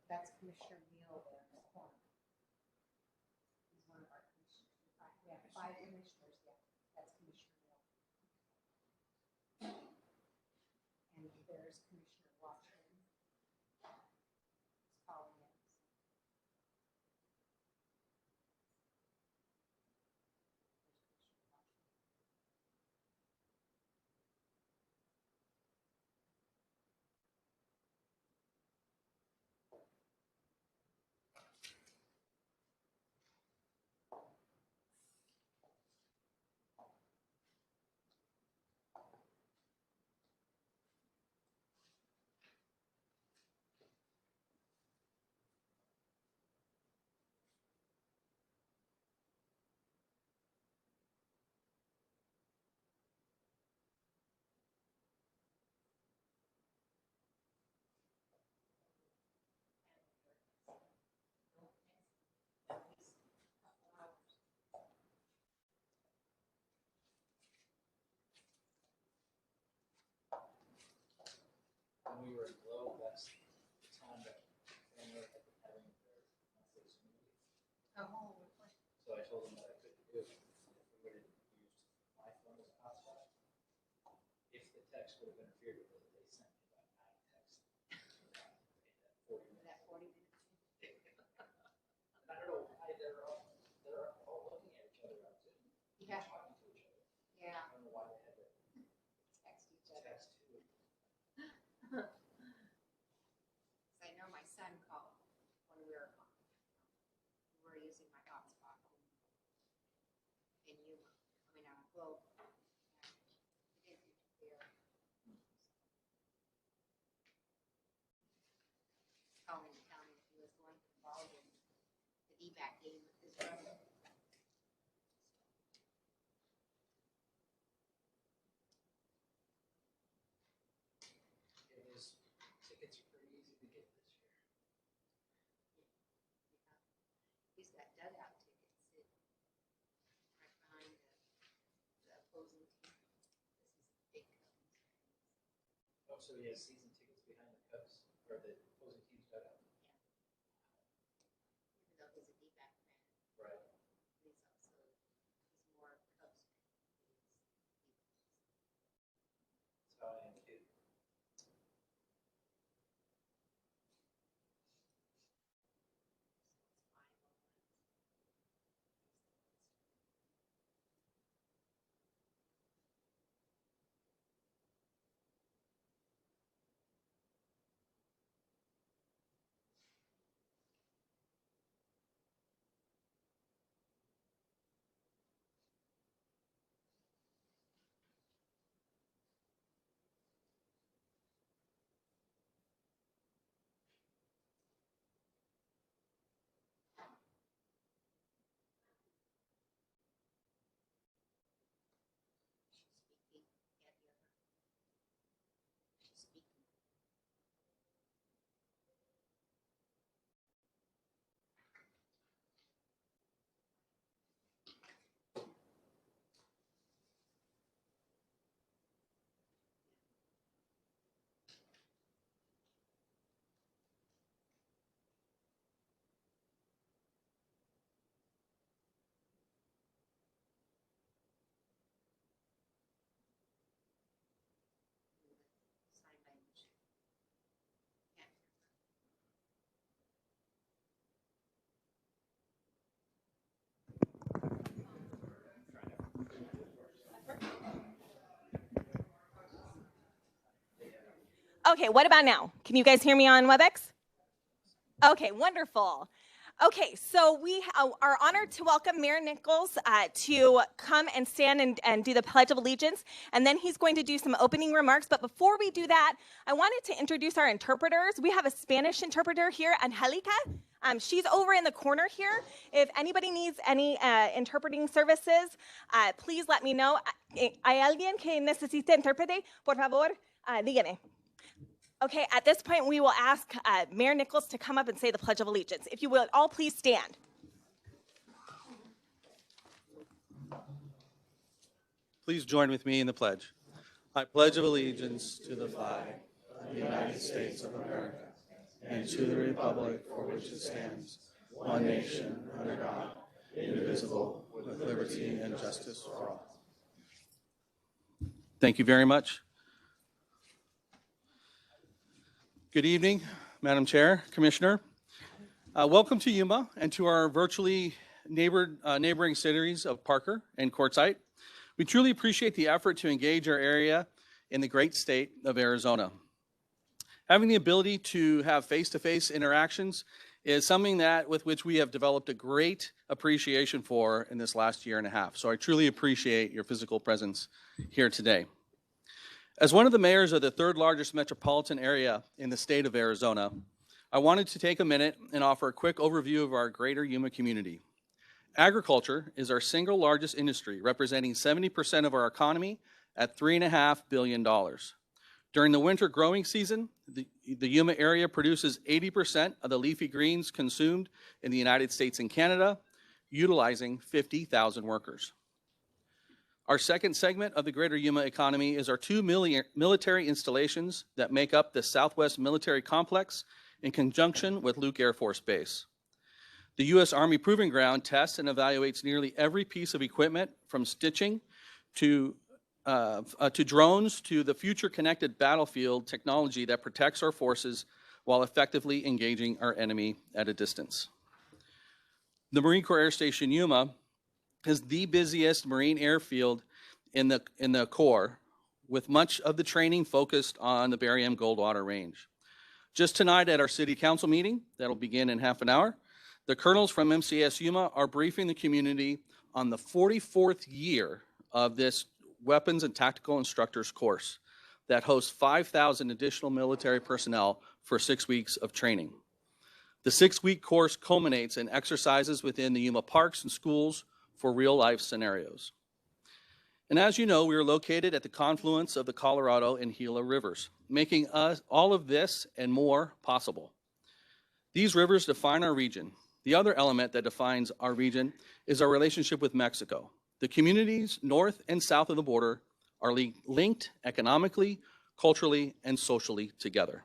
That's Commissioner Neal there in the corner. He's one of our commissioners. We have 5 commissioners, yeah. That's Commissioner Neal. And there's Commissioner Washington. He's calling in. When we were in Globe, that's the time that family had been having their monthly smoothie. Oh, So I told them that I couldn't do it if we would have used my phone as a hotspot. If the text would have interfered with it, they sent me about 9 texts in that 40 minutes. that 40 minutes. And I don't know why they're all looking at each other on Zoom. Yeah. Talking to each other. Yeah. I don't know why they had to Text each other. text too. I know my son called when we were using my hotspot in Yuma. I mean, on a Globe. And it didn't interfere. Calling to tell me that he was going to the ball game, the DBAC game with his brother. It was, tickets are pretty easy to get this year. He's got dugout tickets sitting right behind the opposing team. This is a big Cubs. Oh, so he has season tickets behind the Cubs, or the opposing team's dugout. Even though he's a DBAC fan, Right. he's more Cubs fan. That's how I am too. Signed by Michelle. Yeah. Okay, what about now? Can you guys hear me on WebEx? Okay, wonderful. Okay, so we are honored to welcome Mayor Nichols to come and stand and do the Pledge of Allegiance, and then he's going to do some opening remarks. But before we do that, I wanted to introduce our interpreters. We have a Spanish interpreter here, Angelica. She's over in the corner here. If anybody needs any interpreting services, please let me know. ¿Hay alguien que necesite intérprete? Por favor, dígame. Okay, at this point, we will ask Mayor Nichols to come up and say the Pledge of Allegiance. If you will, all please stand. Please join with me in the pledge. I pledge allegiance to the flag of the United States of America and to the republic for which it stands, one nation, under God, indivisible, with liberty and justice for all. Thank you very much. Good evening, Madam Chair, Commissioner. Welcome to Yuma and to our virtually neighboring cities of Parker and Quartzsite. We truly appreciate the effort to engage our area in the great state of Arizona. Having the ability to have face-to-face interactions is something with which we have developed a great appreciation for in this last year and a half. So I truly appreciate your physical presence here today. As one of the mayors of the third largest metropolitan area in the state of Arizona, I wanted to take a minute and offer a quick overview of our greater Yuma community. Agriculture is our single largest industry, representing 70% of our economy at $3.5 billion. During the winter growing season, the Yuma area produces 80% of the leafy greens consumed in the United States and Canada, utilizing 50,000 workers. Our second segment of the greater Yuma economy is our two military installations that make up the Southwest Military Complex in conjunction with Luke Air Force Base. The U.S. Army Proving Ground tests and evaluates nearly every piece of equipment from stitching to drones to the future connected battlefield technology that protects our forces while effectively engaging our enemy at a distance. The Marine Corps Air Station Yuma is the busiest Marine airfield in the Corps, with much of the training focused on the Barry M. Goldwater Range. Just tonight at our City Council meeting, that'll begin in half an hour, the colonels from MCS Yuma are briefing the community on the 44th year of this Weapons and Tactical Instructors course that hosts 5,000 additional military personnel for 6 weeks of training. The 6-week course culminates in exercises within the Yuma parks and schools for real-life scenarios. And as you know, we are located at the confluence of the Colorado and Gila rivers, making all of this and more possible. These rivers define our region. The other element that defines our region is our relationship with Mexico. The communities north and south of the border are linked economically, culturally, and socially together.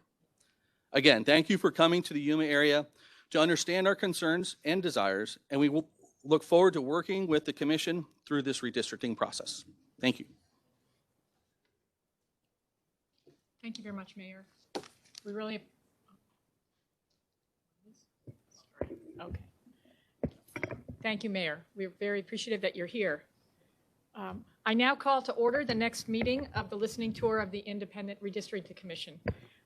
Again, thank you for coming to the Yuma area to understand our concerns and desires, and we will look forward to working with the Commission through this redistricting process. Thank you. Thank you very much, Mayor. We really, okay. Thank you, Mayor. We're very appreciative that you're here. I now call to order the next meeting of the listening tour of the Independent Redistricting Commission.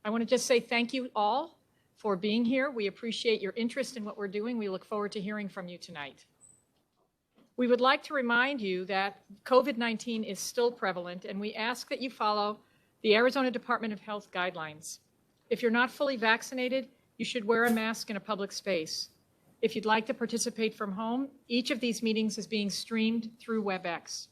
I want to just say thank you all for being here. We appreciate your interest in what we're doing. We look forward to hearing from you tonight. We would like to remind you that COVID-19 is still prevalent, and we ask that you follow the Arizona Department of Health guidelines. If you're not fully vaccinated, you should wear a mask in a public space. If you'd like to participate from home, each of these meetings is being streamed through WebEx.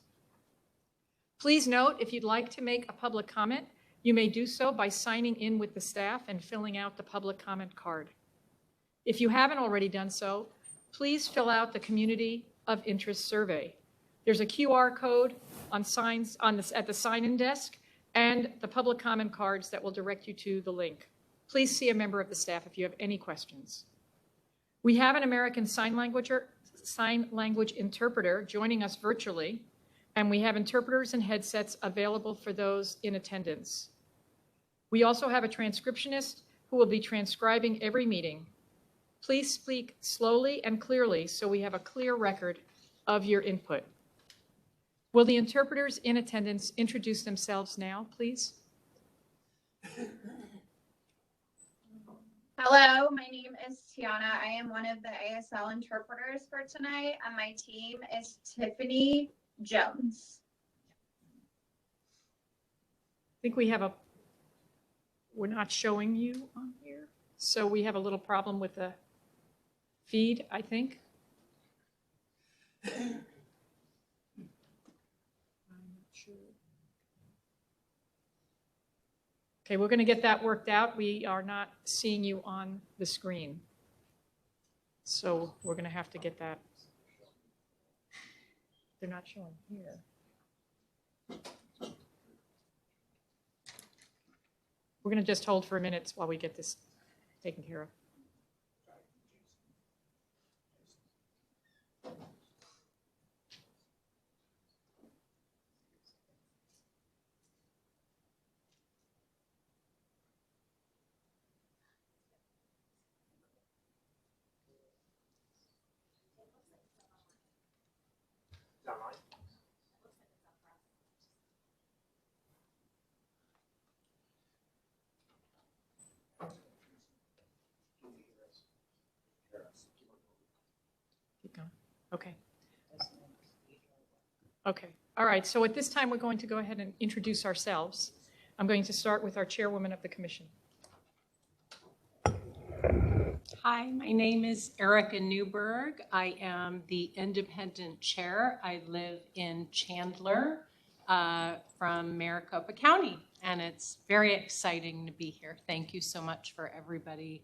Please note, if you'd like to make a public comment, you may do so by signing in with the staff and filling out the public comment card. If you haven't already done so, please fill out the Community of Interest survey. There's a QR code on signs at the sign-in desk and the public comment cards that will direct you to the link. Please see a member of the staff if you have any questions. We have an American Sign Language interpreter joining us virtually, and we have interpreters and headsets available for those in attendance. We also have a transcriptionist who will be transcribing every meeting. Please speak slowly and clearly so we have a clear record of your input. Will the interpreters in attendance introduce themselves now, please? Hello, my name is Tiana. I am one of the ASL interpreters for tonight, and my team is Tiffany Jones. I think we're not showing you on here, so we have a little problem with the feed, I think. I'm not sure. Okay, we're going to get that worked out. We are not seeing you on the screen, so we're going to have to get that. They're not showing here. We're going to just hold for a minute while we get this taken care of. Keep going. Okay. Okay. All right. So at this time, we're going to go ahead and introduce ourselves. I'm going to start with our chairwoman of the commission. Hi, my name is Erica Newberg. I am the independent chair. I live in Chandler from Maricopa County, and it's very exciting to be here. Thank you so much for everybody,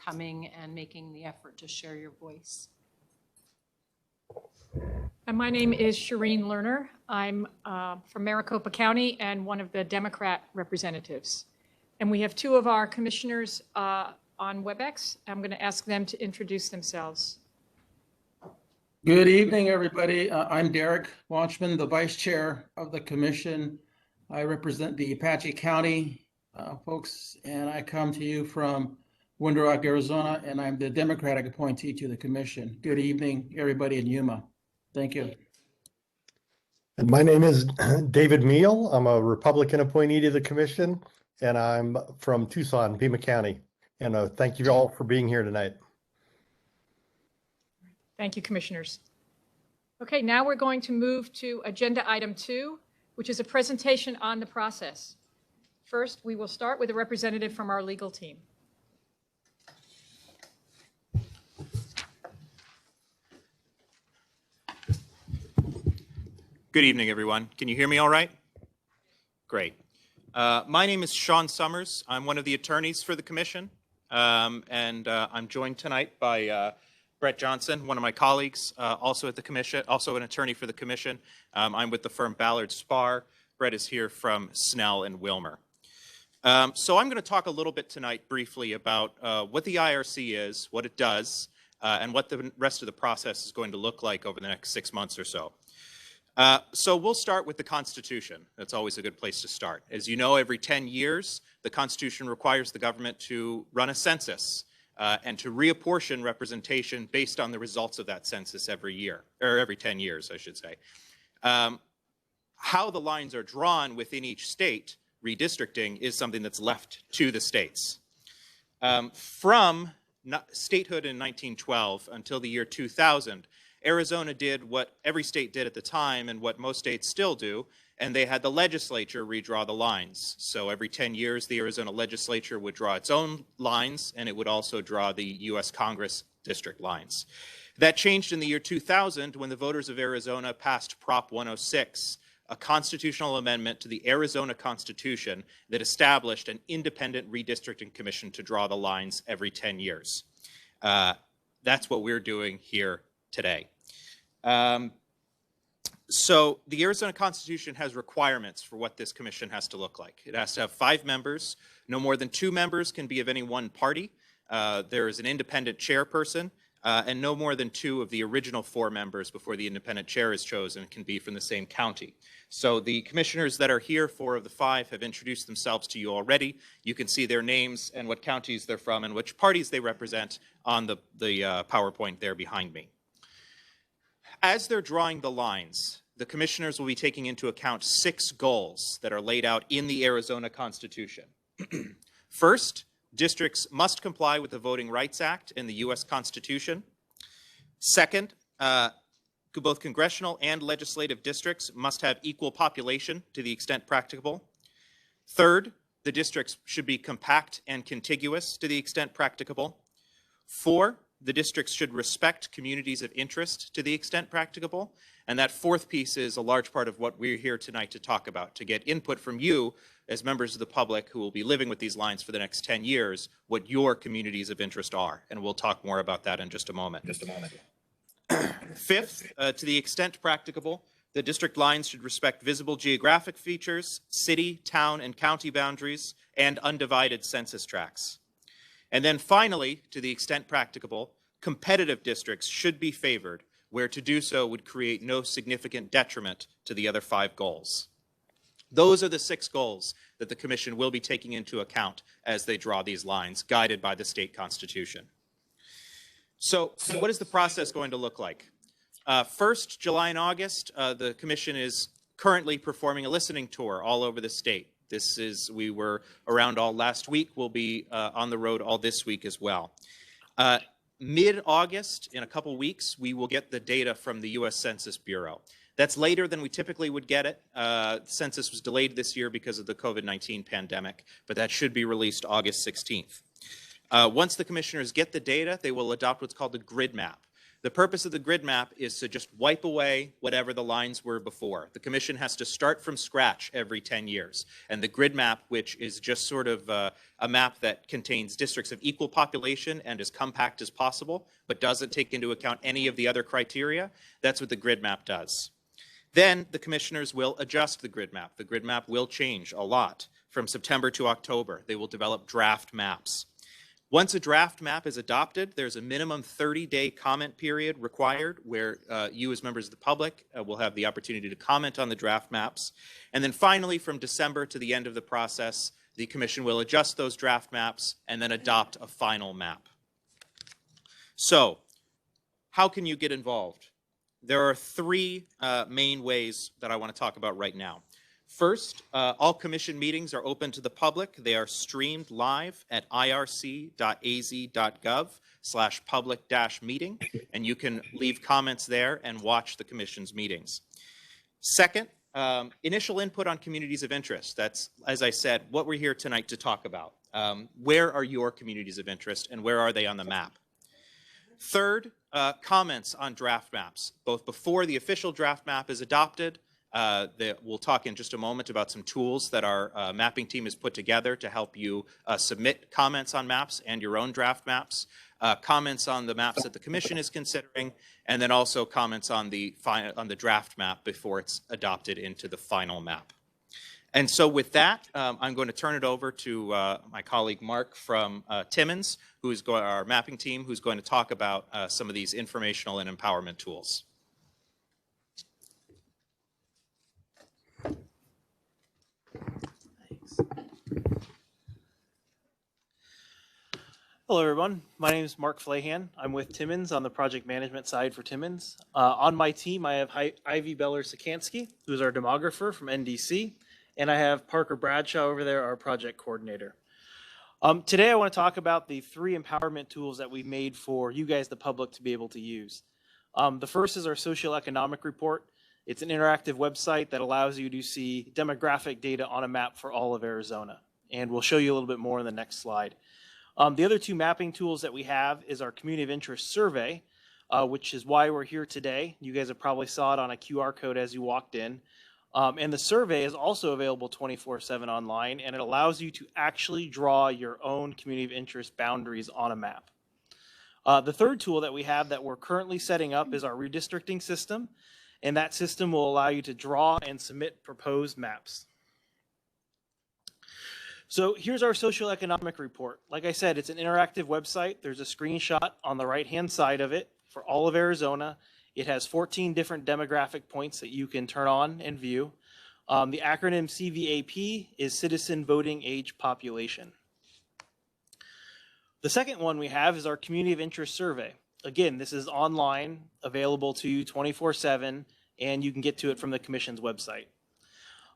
coming and making the effort to share your voice. And my name is Shireen Lerner. I'm from Maricopa County and one of the Democrat representatives. And we have two of our commissioners on WebEx. I'm going to ask them to introduce themselves. Good evening, everybody. I'm Derek Watchman, the vice chair of the commission. I represent the Apache County folks, and I come to you from Window Rock, Arizona, and I'm the Democratic appointee to the commission. Good evening, everybody in Yuma. Thank you. And my name is David Meal. I'm a Republican appointee to the commission, and I'm from Tucson, Pima County. And thank you all for being here tonight. Thank you, commissioners. Okay, now we're going to move to agenda item 2, which is a presentation on the process. First, we will start with a representative from our legal team. Good evening, everyone. Can you hear me all right? Great. My name is Sean Summers. I'm one of the attorneys for the commission, and I'm joined tonight by Brett Johnson, one of my colleagues, also at the commission, also an attorney for the commission. I'm with the firm Ballard Spahr. Brett is here from Snell and Wilmer. So I'm going to talk a little bit tonight briefly about what the IRC is, what it does, and what the rest of the process is going to look like over the next 6 months or so. So we'll start with the Constitution. That's always a good place to start. As you know, every 10 years, the Constitution requires the government to run a census and to reapportion representation based on the results of that census every year, or every 10 years, I should say. How the lines are drawn within each state, redistricting, is something that's left to the states. From statehood in 1912 until the year 2000, Arizona did what every state did at the time and what most states still do, and they had the legislature redraw the lines. So every 10 years, the Arizona legislature would draw its own lines, and it would also draw the U.S. Congress district lines. That changed in the year 2000 when the voters of Arizona passed Prop 106, a constitutional amendment to the Arizona Constitution that established an independent redistricting commission to draw the lines every 10 years. That's what we're doing here today. So the Arizona Constitution has requirements for what this commission has to look like. It has to have 5 members. No more than 2 members can be of any one party. There is an independent chairperson, and no more than 2 of the original 4 members before the independent chair is chosen can be from the same county. So the commissioners that are here, 4 of the 5, have introduced themselves to you already. You can see their names and what counties they're from and which parties they represent on the PowerPoint there behind me. As they're drawing the lines, the commissioners will be taking into account 6 goals that are laid out in the Arizona Constitution. First, districts must comply with the Voting Rights Act and the U.S. Constitution. Second, both congressional and legislative districts must have equal population to the extent practicable. Third, the districts should be compact and contiguous to the extent practicable. 4, the districts should respect communities of interest to the extent practicable. And that 4th piece is a large part of what we're here tonight to talk about, to get input from you as members of the public who will be living with these lines for the next 10 years, what your communities of interest are. And we'll talk more about that in just a moment. 5th, to the extent practicable, the district lines should respect visible geographic features, city, town, and county boundaries, and undivided census tracts. And then finally, to the extent practicable, competitive districts should be favored, where to do so would create no significant detriment to the other 5 goals. Those are the 6 goals that the Commission will be taking into account as they draw these lines, guided by the state constitution. So what is the process going to look like? First, July and August, the Commission is currently performing a listening tour all over the state. We were around all last week. We'll be on the road all this week as well. Mid-August, in a couple weeks, we will get the data from the U.S. Census Bureau. That's later than we typically would get it. The census was delayed this year because of the COVID-19 pandemic, but that should be released August 16th. Once the commissioners get the data, they will adopt what's called the grid map. The purpose of the grid map is to just wipe away whatever the lines were before. The commission has to start from scratch every 10 years. And the grid map, which is just sort of a map that contains districts of equal population and as compact as possible, but doesn't take into account any of the other criteria, that's what the grid map does. Then the commissioners will adjust the grid map. The grid map will change a lot. From September to October, they will develop draft maps. Once a draft map is adopted, there's a minimum 30-day comment period required where you as members of the public will have the opportunity to comment on the draft maps. And then finally, from December to the end of the process, the commission will adjust those draft maps and then adopt a final map. So, how can you get involved? There are 3 main ways that I want to talk about right now. First, all commission meetings are open to the public. They are streamed live at irc.az.gov/public-meeting, and you can leave comments there and watch the commission's meetings. Second, initial input on communities of interest. That's, as I said, what we're here tonight to talk about. Where are your communities of interest and where are they on the map? Third, comments on draft maps, both before the official draft map is adopted. We'll talk in just a moment about some tools that our mapping team has put together to help you submit comments on maps and your own draft maps, comments on the maps that the commission is considering, and then also comments on the draft map before it's adopted into the final map. And so with that, I'm going to turn it over to my colleague Mark from Timmins, who's our mapping team, who's going to talk about some of these informational and empowerment tools. Hello, everyone. My name is Mark Flahan. I'm with Timmins on the project management side for Timmins. On my team, I have Ivy Beller-Sikansky, who's our demographer from NDC, and I have Parker Bradshaw over there, our project coordinator. Today, I want to talk about the 3 empowerment tools that we've made for you guys, the public, to be able to use. The first is our socioeconomic report. It's an interactive website that allows you to see demographic data on a map for all of Arizona. And we'll show you a little bit more in the next slide. The other 2 mapping tools that we have is our community of interest survey, which is why we're here today. You guys have probably saw it on a QR code as you walked in. And the survey is also available 24/7 online, and it allows you to actually draw your own community of interest boundaries on a map. The third tool that we have that we're currently setting up is our redistricting system, and that system will allow you to draw and submit proposed maps. So here's our socioeconomic report. Like I said, it's an interactive website. There's a screenshot on the right-hand side of it for all of Arizona. It has 14 different demographic points that you can turn on and view. The acronym CVAP is Citizen Voting Age Population. The second one we have is our Community of Interest Survey. Again, this is online, available to you 24/7, and you can get to it from the Commission's website.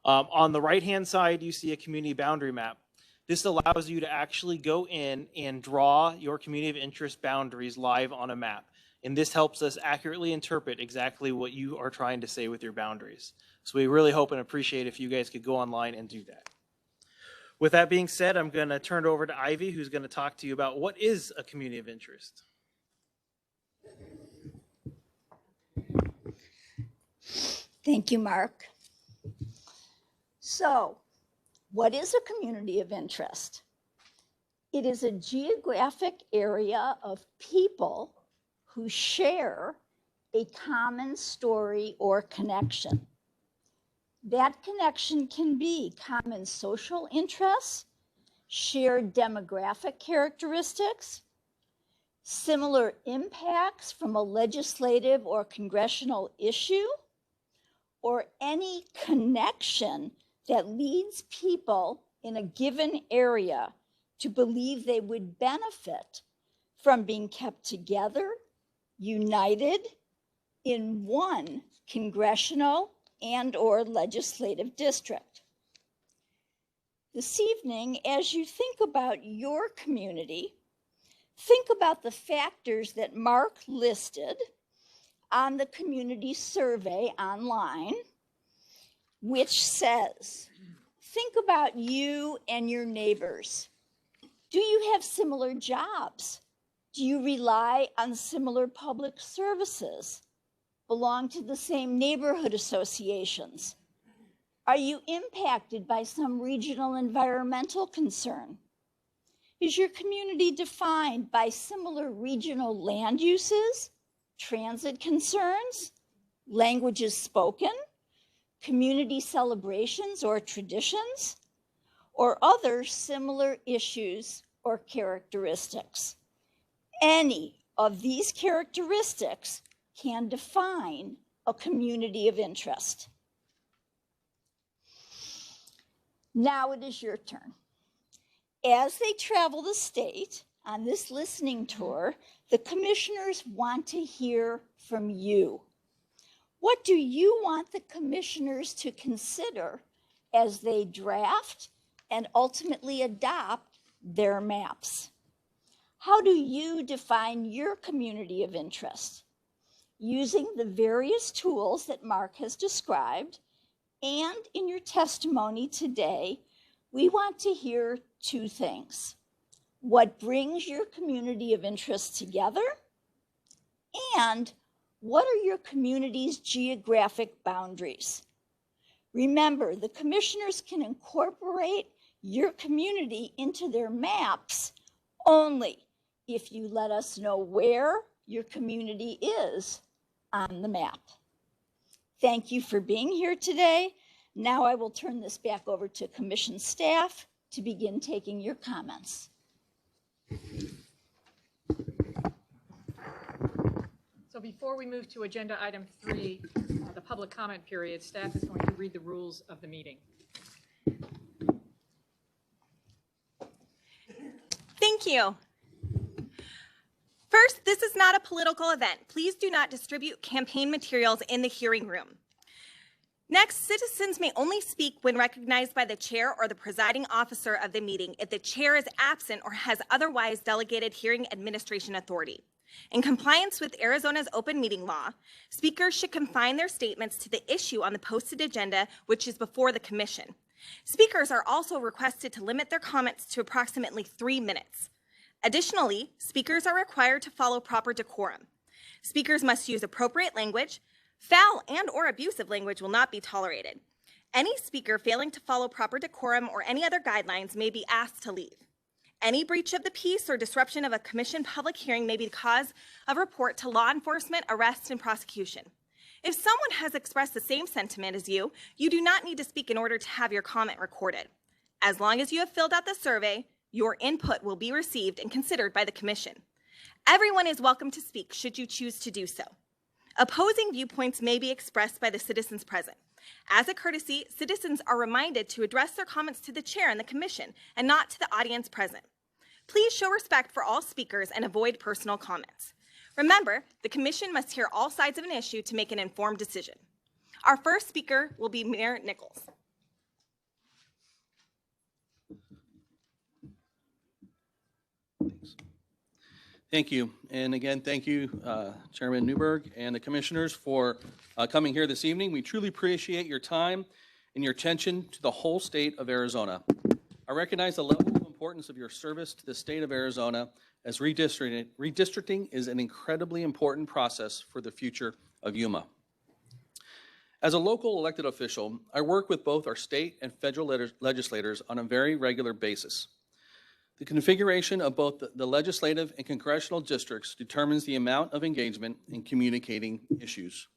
On the right-hand side, you see a community boundary map. This allows you to actually go in and draw your community of interest boundaries live on a map. And this helps us accurately interpret exactly what you are trying to say with your boundaries. So we really hope and appreciate if you guys could go online and do that. With that being said, I'm going to turn it over to Ivy, who's going to talk to you about what is a community of interest. Thank you, Mark. So, what is a community of interest? It is a geographic area of people who share a common story or connection. That connection can be common social interests, shared demographic characteristics, similar impacts from a legislative or congressional issue, or any connection that leads people in a given area to believe they would benefit from being kept together, united in one congressional and/or legislative district. This evening, as you think about your community, think about the factors that Mark listed on the community survey online, which says, think about you and your neighbors. Do you have similar jobs? Do you rely on similar public services? Belong to the same neighborhood associations? Are you impacted by some regional environmental concern? Is your community defined by similar regional land uses, transit concerns, languages spoken, community celebrations or traditions, or other similar issues or characteristics? Any of these characteristics can define a community of interest. Now it is your turn. As they travel the state on this listening tour, the commissioners want to hear from you. What do you want the commissioners to consider as they draft and ultimately adopt their maps? How do you define your community of interest? Using the various tools that Mark has described, and in your testimony today, we want to hear two things: what brings your community of interest together, and what are your community's geographic boundaries? Remember, the commissioners can incorporate your community into their maps only if you let us know where your community is on the map. Thank you for being here today. Now I will turn this back over to commission staff to begin taking your comments. So before we move to agenda item 3, the public comment period, staff is going to read the rules of the meeting. Thank you. First, this is not a political event. Please do not distribute campaign materials in the hearing room. Next, citizens may only speak when recognized by the chair or the presiding officer of the meeting if the chair is absent or has otherwise delegated hearing administration authority. In compliance with Arizona's open meeting law, speakers should confine their statements to the issue on the posted agenda, which is before the commission. Speakers are also requested to limit their comments to approximately 3 minutes. Additionally, speakers are required to follow proper decorum. Speakers must use appropriate language. Foul and/or abusive language will not be tolerated. Any speaker failing to follow proper decorum or any other guidelines may be asked to leave. Any breach of the peace or disruption of a commission public hearing may be the cause of report to law enforcement, arrest, and prosecution. If someone has expressed the same sentiment as you, you do not need to speak in order to have your comment recorded. As long as you have filled out the survey, your input will be received and considered by the commission. Everyone is welcome to speak should you choose to do so. Opposing viewpoints may be expressed by the citizens present. As a courtesy, citizens are reminded to address their comments to the chair and the commission and not to the audience present. Please show respect for all speakers and avoid personal comments. Remember, the commission must hear all sides of an issue to make an informed decision. Our first speaker will be Mayor Nichols. Thanks. Thank you. And again, thank you, Chairman Newberg and the commissioners for coming here this evening. We truly appreciate your time and your attention to the whole state of Arizona. I recognize the level of importance of your service to the state of Arizona, as redistricting is an incredibly important process for the future of Yuma. As a local elected official, I work with both our state and federal legislators on a very regular basis. The configuration of both the legislative and congressional districts determines the amount of engagement in communicating issues.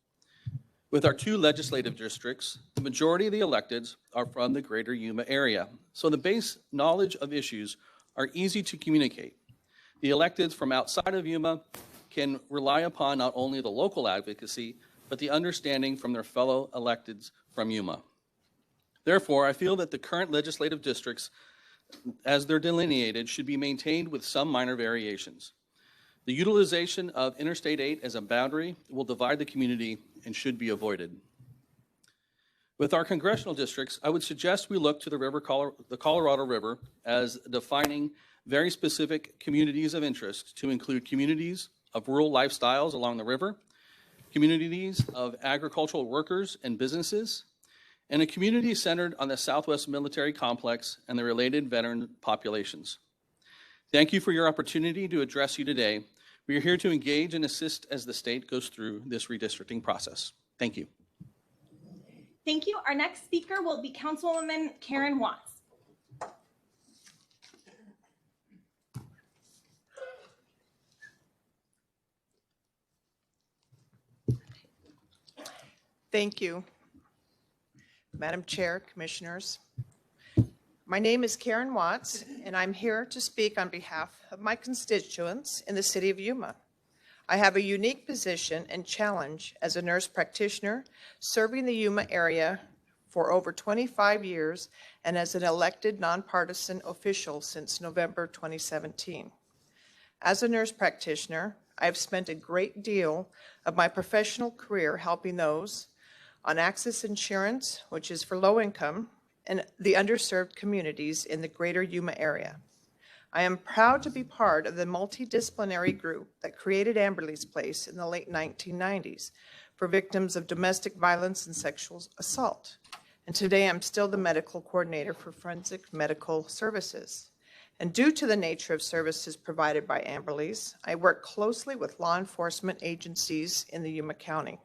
With our 2 legislative districts, the majority of the electeds are from the greater Yuma area, so the base knowledge of issues are easy to communicate. The electeds from outside of Yuma can rely upon not only the local advocacy, but the understanding from their fellow electeds from Yuma. Therefore, I feel that the current legislative districts, as they're delineated, should be maintained with some minor variations. The utilization of Interstate 8 as a boundary will divide the community and should be avoided. With our congressional districts, I would suggest we look to the Colorado River as defining very specific communities of interest to include communities of rural lifestyles along the river, communities of agricultural workers and businesses, and a community centered on the Southwest Military Complex and the related veteran populations. Thank you for your opportunity to address you today. We are here to engage and assist as the state goes through this redistricting process. Thank you. Thank you. Our next speaker will be Councilwoman Karen Watts. Thank you, Madam Chair, Commissioners. My name is Karen Watts, and I'm here to speak on behalf of my constituents in the city of Yuma. I have a unique position and challenge as a nurse practitioner serving the Yuma area for over 25 years and as an elected nonpartisan official since November 2017. As a nurse practitioner, I have spent a great deal of my professional career helping those on access insurance, which is for low income, and the underserved communities in the greater Yuma area. I am proud to be part of the multidisciplinary group that created Amberley's Place in the late 1990s for victims of domestic violence and sexual assault. And today I'm still the medical coordinator for forensic medical services. And due to the nature of services provided by Amberley's, I work closely with law enforcement agencies in the Yuma County.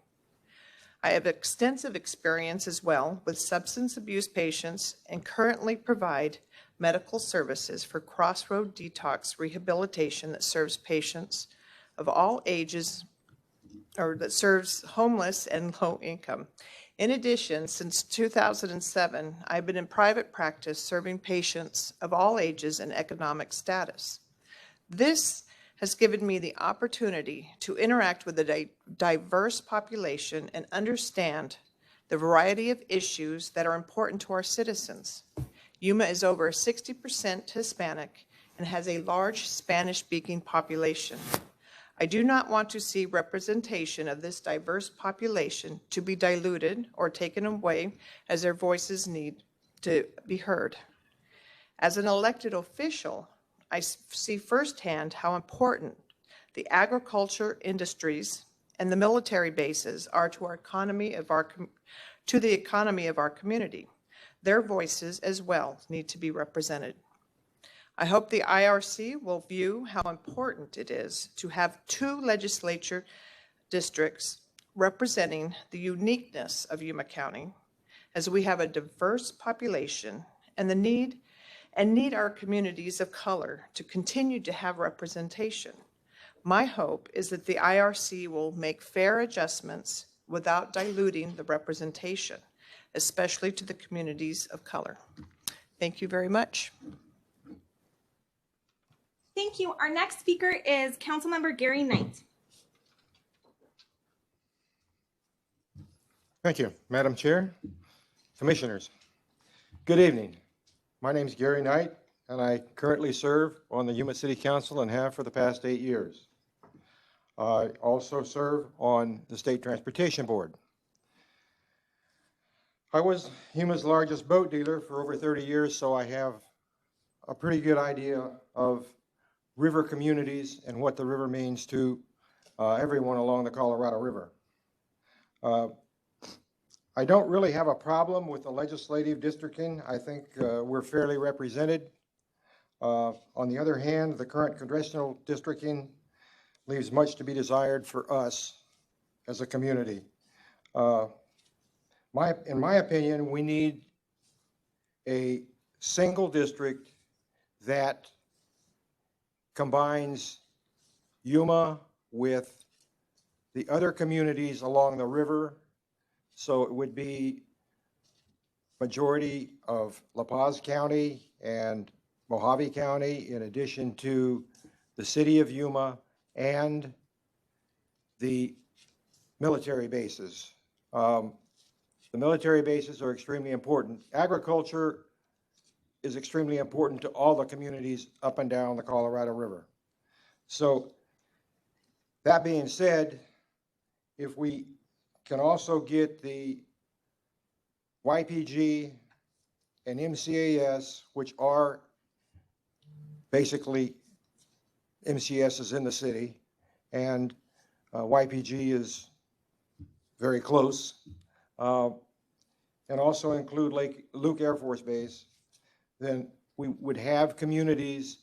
I have extensive experience as well with substance abuse patients and currently provide medical services for Crossroad Detox Rehabilitation that serves patients of all ages, or that serves homeless and low income. In addition, since 2007, I've been in private practice serving patients of all ages and economic status. This has given me the opportunity to interact with a diverse population and understand the variety of issues that are important to our citizens. Yuma is over 60% Hispanic and has a large Spanish-speaking population. I do not want to see representation of this diverse population to be diluted or taken away as their voices need to be heard. As an elected official, I see firsthand how important the agriculture industries and the military bases are to our economy to the economy of our community. Their voices as well need to be represented. I hope the IRC will view how important it is to have 2 legislature districts representing the uniqueness of Yuma County, as we have a diverse population and need our communities of color to continue to have representation. My hope is that the IRC will make fair adjustments without diluting the representation, especially to the communities of color. Thank you very much. Thank you. Our next speaker is Councilmember Gary Knight. Thank you, Madam Chair, Commissioners. Good evening. My name is Gary Knight, and I currently serve on the Yuma City Council and have for the past 8 years. I also serve on the State Transportation Board. I was Yuma's largest boat dealer for over 30 years, so I have a pretty good idea of river communities and what the river means to everyone along the Colorado River. I don't really have a problem with the legislative districting. I think we're fairly represented. On the other hand, the current congressional districting leaves much to be desired for us as a community. In my opinion, we need a single district that combines Yuma with the other communities along the river So it would be majority of La Paz County and Mojave County, in addition to the city of Yuma and the military bases. The military bases are extremely important. Agriculture is extremely important to all the communities up and down the Colorado River. So that being said, if we can also get the YPG and MCAS, which are basically MCS is in the city, and YPG is very close, and also include Luke Air Force Base, then we would have communities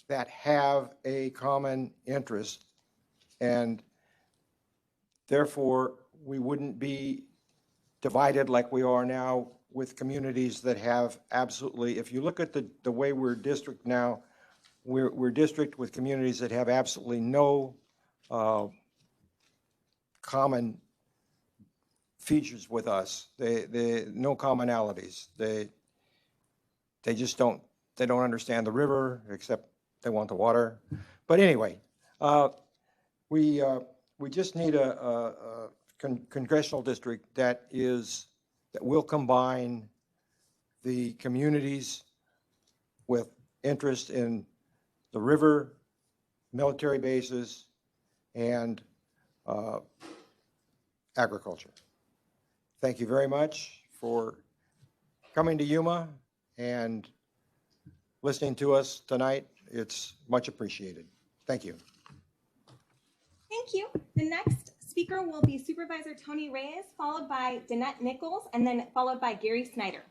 that have a common interest, and therefore we wouldn't be divided like we are now with communities that have absolutely, if you look at the way we're district now, we're district with communities that have absolutely no common features with us. They no commonalities. They just don't understand the river, except they want the water. But anyway, we just need a congressional district that will combine the communities with interest in the river, military bases, and agriculture. Thank you very much for coming to Yuma and listening to us tonight. It's much appreciated. Thank you. Thank you. The next speaker will be Supervisor Tony Reyes, followed by Danette Nichols, and then followed by Gary Snyder.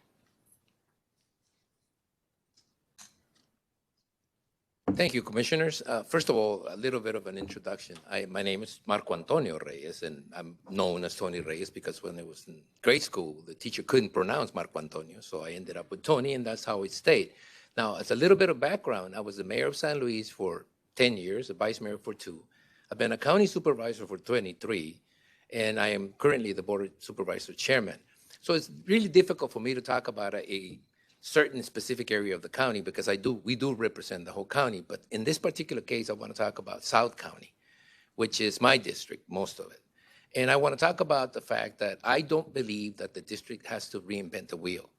Thank you, Commissioners. First of all, a little bit of an introduction. My name is Marco Antonio Reyes, and I'm known as Tony Reyes because when I was in grade school, the teacher couldn't pronounce Marco Antonio, so I ended up with Tony, and that's how it stayed. Now, as a little bit of background, I was the mayor of San Luis for 10 years, the vice mayor for 2. I've been a county supervisor for 23, and I am currently the board of supervisor chairman. So it's really difficult for me to talk about a certain specific area of the county because we do represent the whole county. But in this particular case, I want to talk about South County, which is my district, most of it. And I want to talk about the fact that I don't believe that the district has to reinvent the wheel.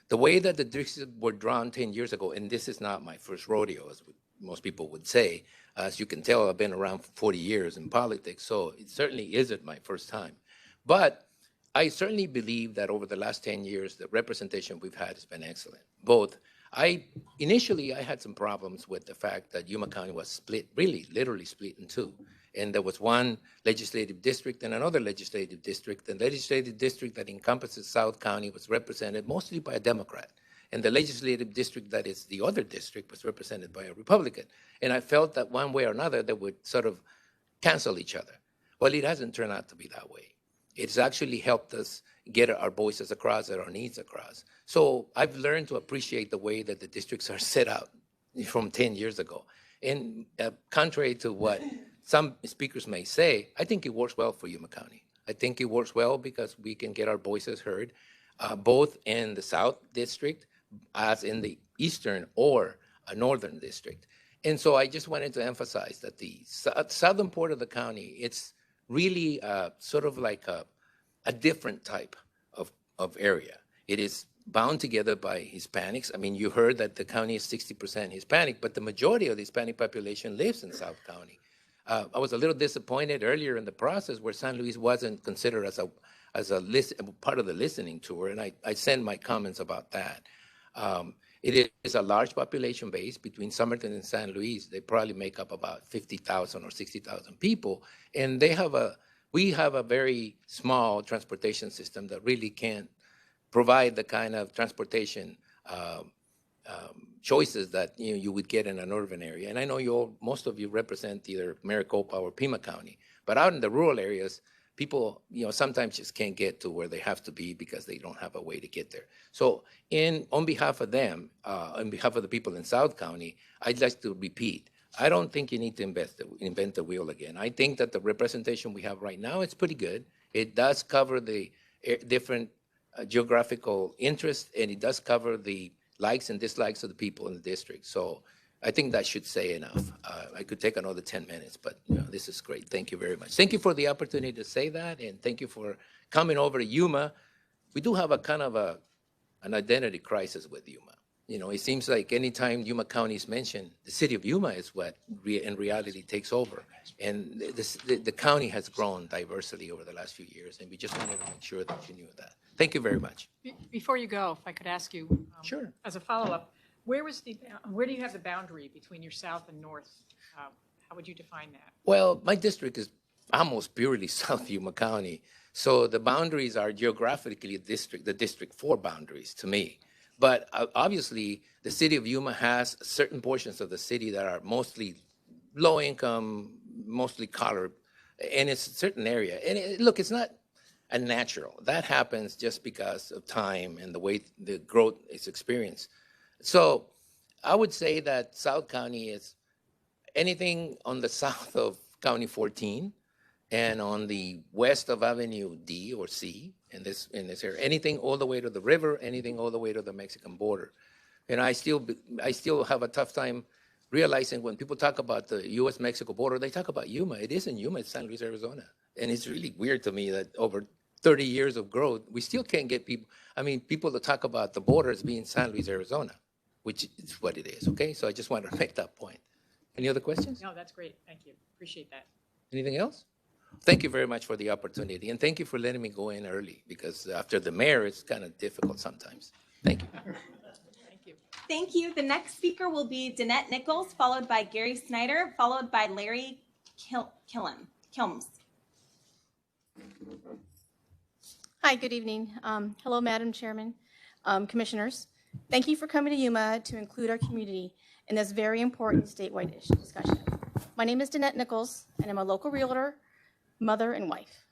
The way that the districts were drawn 10 years ago, and this is not my first rodeo, as most people would say. As you can tell, I've been around for 40 years in politics, so it certainly isn't my first time. But I certainly believe that over the last 10 years, the representation we've had has been excellent. Both, initially I had some problems with the fact that Yuma County was split, really literally split in two. And there was one legislative district and another legislative district. The legislative district that encompasses South County was represented mostly by a Democrat. And the legislative district that is the other district was represented by a Republican. And I felt that one way or another they would sort of cancel each other. Well, it hasn't turned out to be that way. It's actually helped us get our voices across and our needs across. So I've learned to appreciate the way that the districts are set out from 10 years ago. And contrary to what some speakers may say, I think it works well for Yuma County. I think it works well because we can get our voices heard, both in the South District as in the Eastern or Northern District. And so I just wanted to emphasize that the southern part of the county, it's really sort of like a different type of area. It is bound together by Hispanics. I mean, you heard that the county is 60% Hispanic, but the majority of the Hispanic population lives in South County. I was a little disappointed earlier in the process where San Luis wasn't considered as a part of the listening tour, and I sent my comments about that. It is a large population base between Somerton and San Luis. They probably make up about 50,000 or 60,000 people, and we have a very small transportation system that really can't provide the kind of transportation choices that you would get in an urban area. And I know most of you represent either Maricopa or Pima County, but out in the rural areas, people sometimes just can't get to where they have to be because they don't have a way to get there. So on behalf of them, on behalf of the people in South County, I'd like to repeat, I don't think you need to invent the wheel again. I think that the representation we have right now is pretty good. It does cover the different geographical interests, and it does cover the likes and dislikes of the people in the district. So I think that should say enough. I could take another 10 minutes, but this is great. Thank you very much. Thank you for the opportunity to say that, and thank you for coming over to Yuma. We do have a kind of an identity crisis with Yuma. It seems like anytime Yuma County is mentioned, the city of Yuma is what in reality takes over. And the county has grown diversely over the last few years, and we just wanted to make sure that you knew that. Thank you very much. Before you go, if I could ask you, Sure. as a follow-up, where do you have the boundary between your south and north? How would you define that? Well, my district is almost purely South Yuma County. So the boundaries are geographically the District 4 boundaries to me. But obviously, the city of Yuma has certain portions of the city that are mostly low income, mostly colored, and it's a certain area. And look, it's not unnatural. That happens just because of time and the way the growth is experienced. So I would say that South County is anything on the south of County 14 and on the west of Avenue D or C in this area, anything all the way to the river, anything all the way to the Mexican border. And I still have a tough time realizing when people talk about the U.S.-Mexico border, they talk about Yuma. It isn't Yuma, it's San Luis, Arizona. And it's really weird to me that over 30 years of growth, we still can't get people to talk about the border as being San Luis, Arizona, which is what it is, okay? So I just wanted to make that point. Any other questions? No, that's great. Thank you. Appreciate that. Anything else? Thank you very much for the opportunity, and thank you for letting me go in early, because after the mayor, it's kind of difficult sometimes. Thank you. Thank you. Thank you. The next speaker will be Danette Nichols, followed by Gary Snyder, followed by Larry Kilms. Hi, good evening. Hello, Madam Chairman, Commissioners. Thank you for coming to Yuma to include our community in this very important statewide issue discussion. My name is Danette Nichols, and I'm a local realtor, mother, and wife.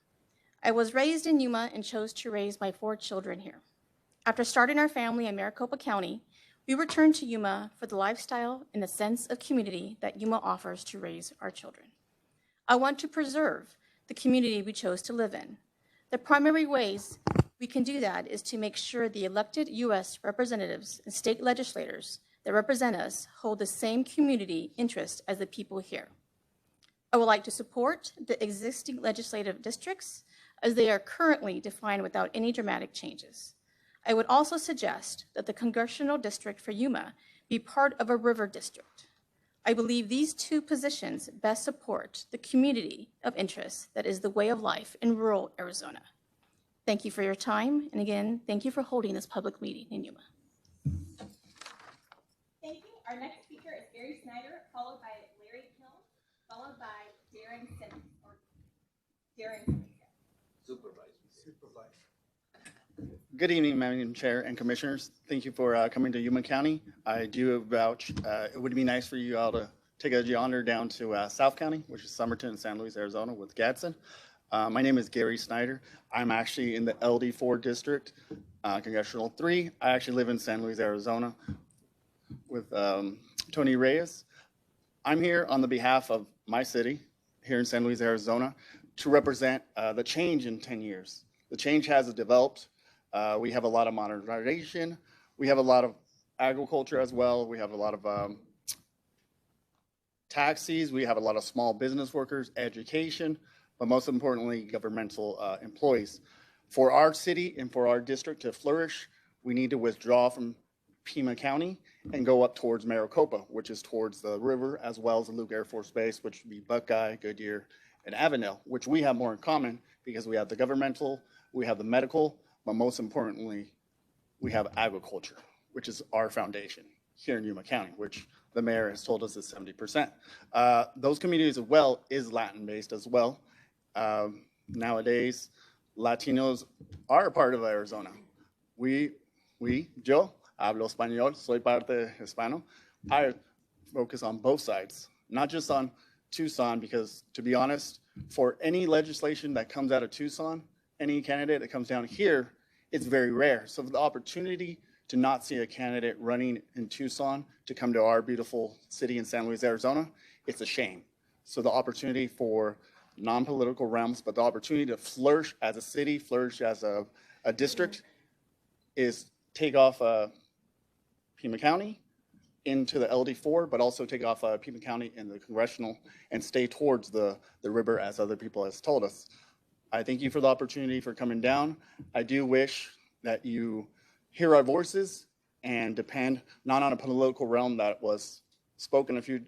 I was raised in Yuma and chose to raise my 4 children here. After starting our family in Maricopa County, we returned to Yuma for the lifestyle and the sense of community that Yuma offers to raise our children. I want to preserve the community we chose to live in. The primary ways we can do that is to make sure the elected U.S. representatives and state legislators that represent us hold the same community interest as the people here. I would like to support the existing legislative districts as they are currently defined without any dramatic changes. I would also suggest that the congressional district for Yuma be part of a river district. I believe these 2 positions best support the community of interest that is the way of life in rural Arizona. Thank you for your time, and again, thank you for holding this public meeting in Yuma. Thank you. Our next speaker is Gary Snyder, followed by Larry Kilms, followed by Darren Simmons. Good evening, Madam Chair and Commissioners. Thank you for coming to Yuma County. I do vouch, it would be nice for you all to take a yonder down to South County, which is Somerton and San Luis, Arizona with Gadsden. My name is Gary Snyder. I'm actually in the LD4 district, Congressional 3. I actually live in San Luis, Arizona with Tony Reyes. I'm here on the behalf of my city here in San Luis, Arizona to represent the change in 10 years. The change has developed. We have a lot of modernization. We have a lot of agriculture as well. We have a lot of taxis. We have a lot of small business workers, education, but most importantly, governmental employees. For our city and for our district to flourish, we need to withdraw from Pima County and go up towards Maricopa, which is towards the river, as well as the Luke Air Force Base, which would be Buckeye, Goodyear, and Avondale, which we have more in common because we have the governmental, we have the medical, but most importantly, we have agriculture, which is our foundation here in Yuma County, which the mayor has told us is 70%. Those communities as well is Latin-based as well. Nowadays, Latinos are a part of Arizona. Yo hablo español, soy parte hispano. I focus on both sides, not just on Tucson, because to be honest, for any legislation that comes out of Tucson, any candidate that comes down here, it's very rare. So for the opportunity to not see a candidate running in Tucson to come to our beautiful city in San Luis, Arizona, it's a shame. So the opportunity for non-political realms, but the opportunity to flourish as a city, flourish as a district, is take off Pima County into the LD4, but also take off Pima County in the congressional and stay towards the river, as other people has told us. I thank you for the opportunity for coming down. I do wish that you hear our voices and depend not on a political realm that was spoken a few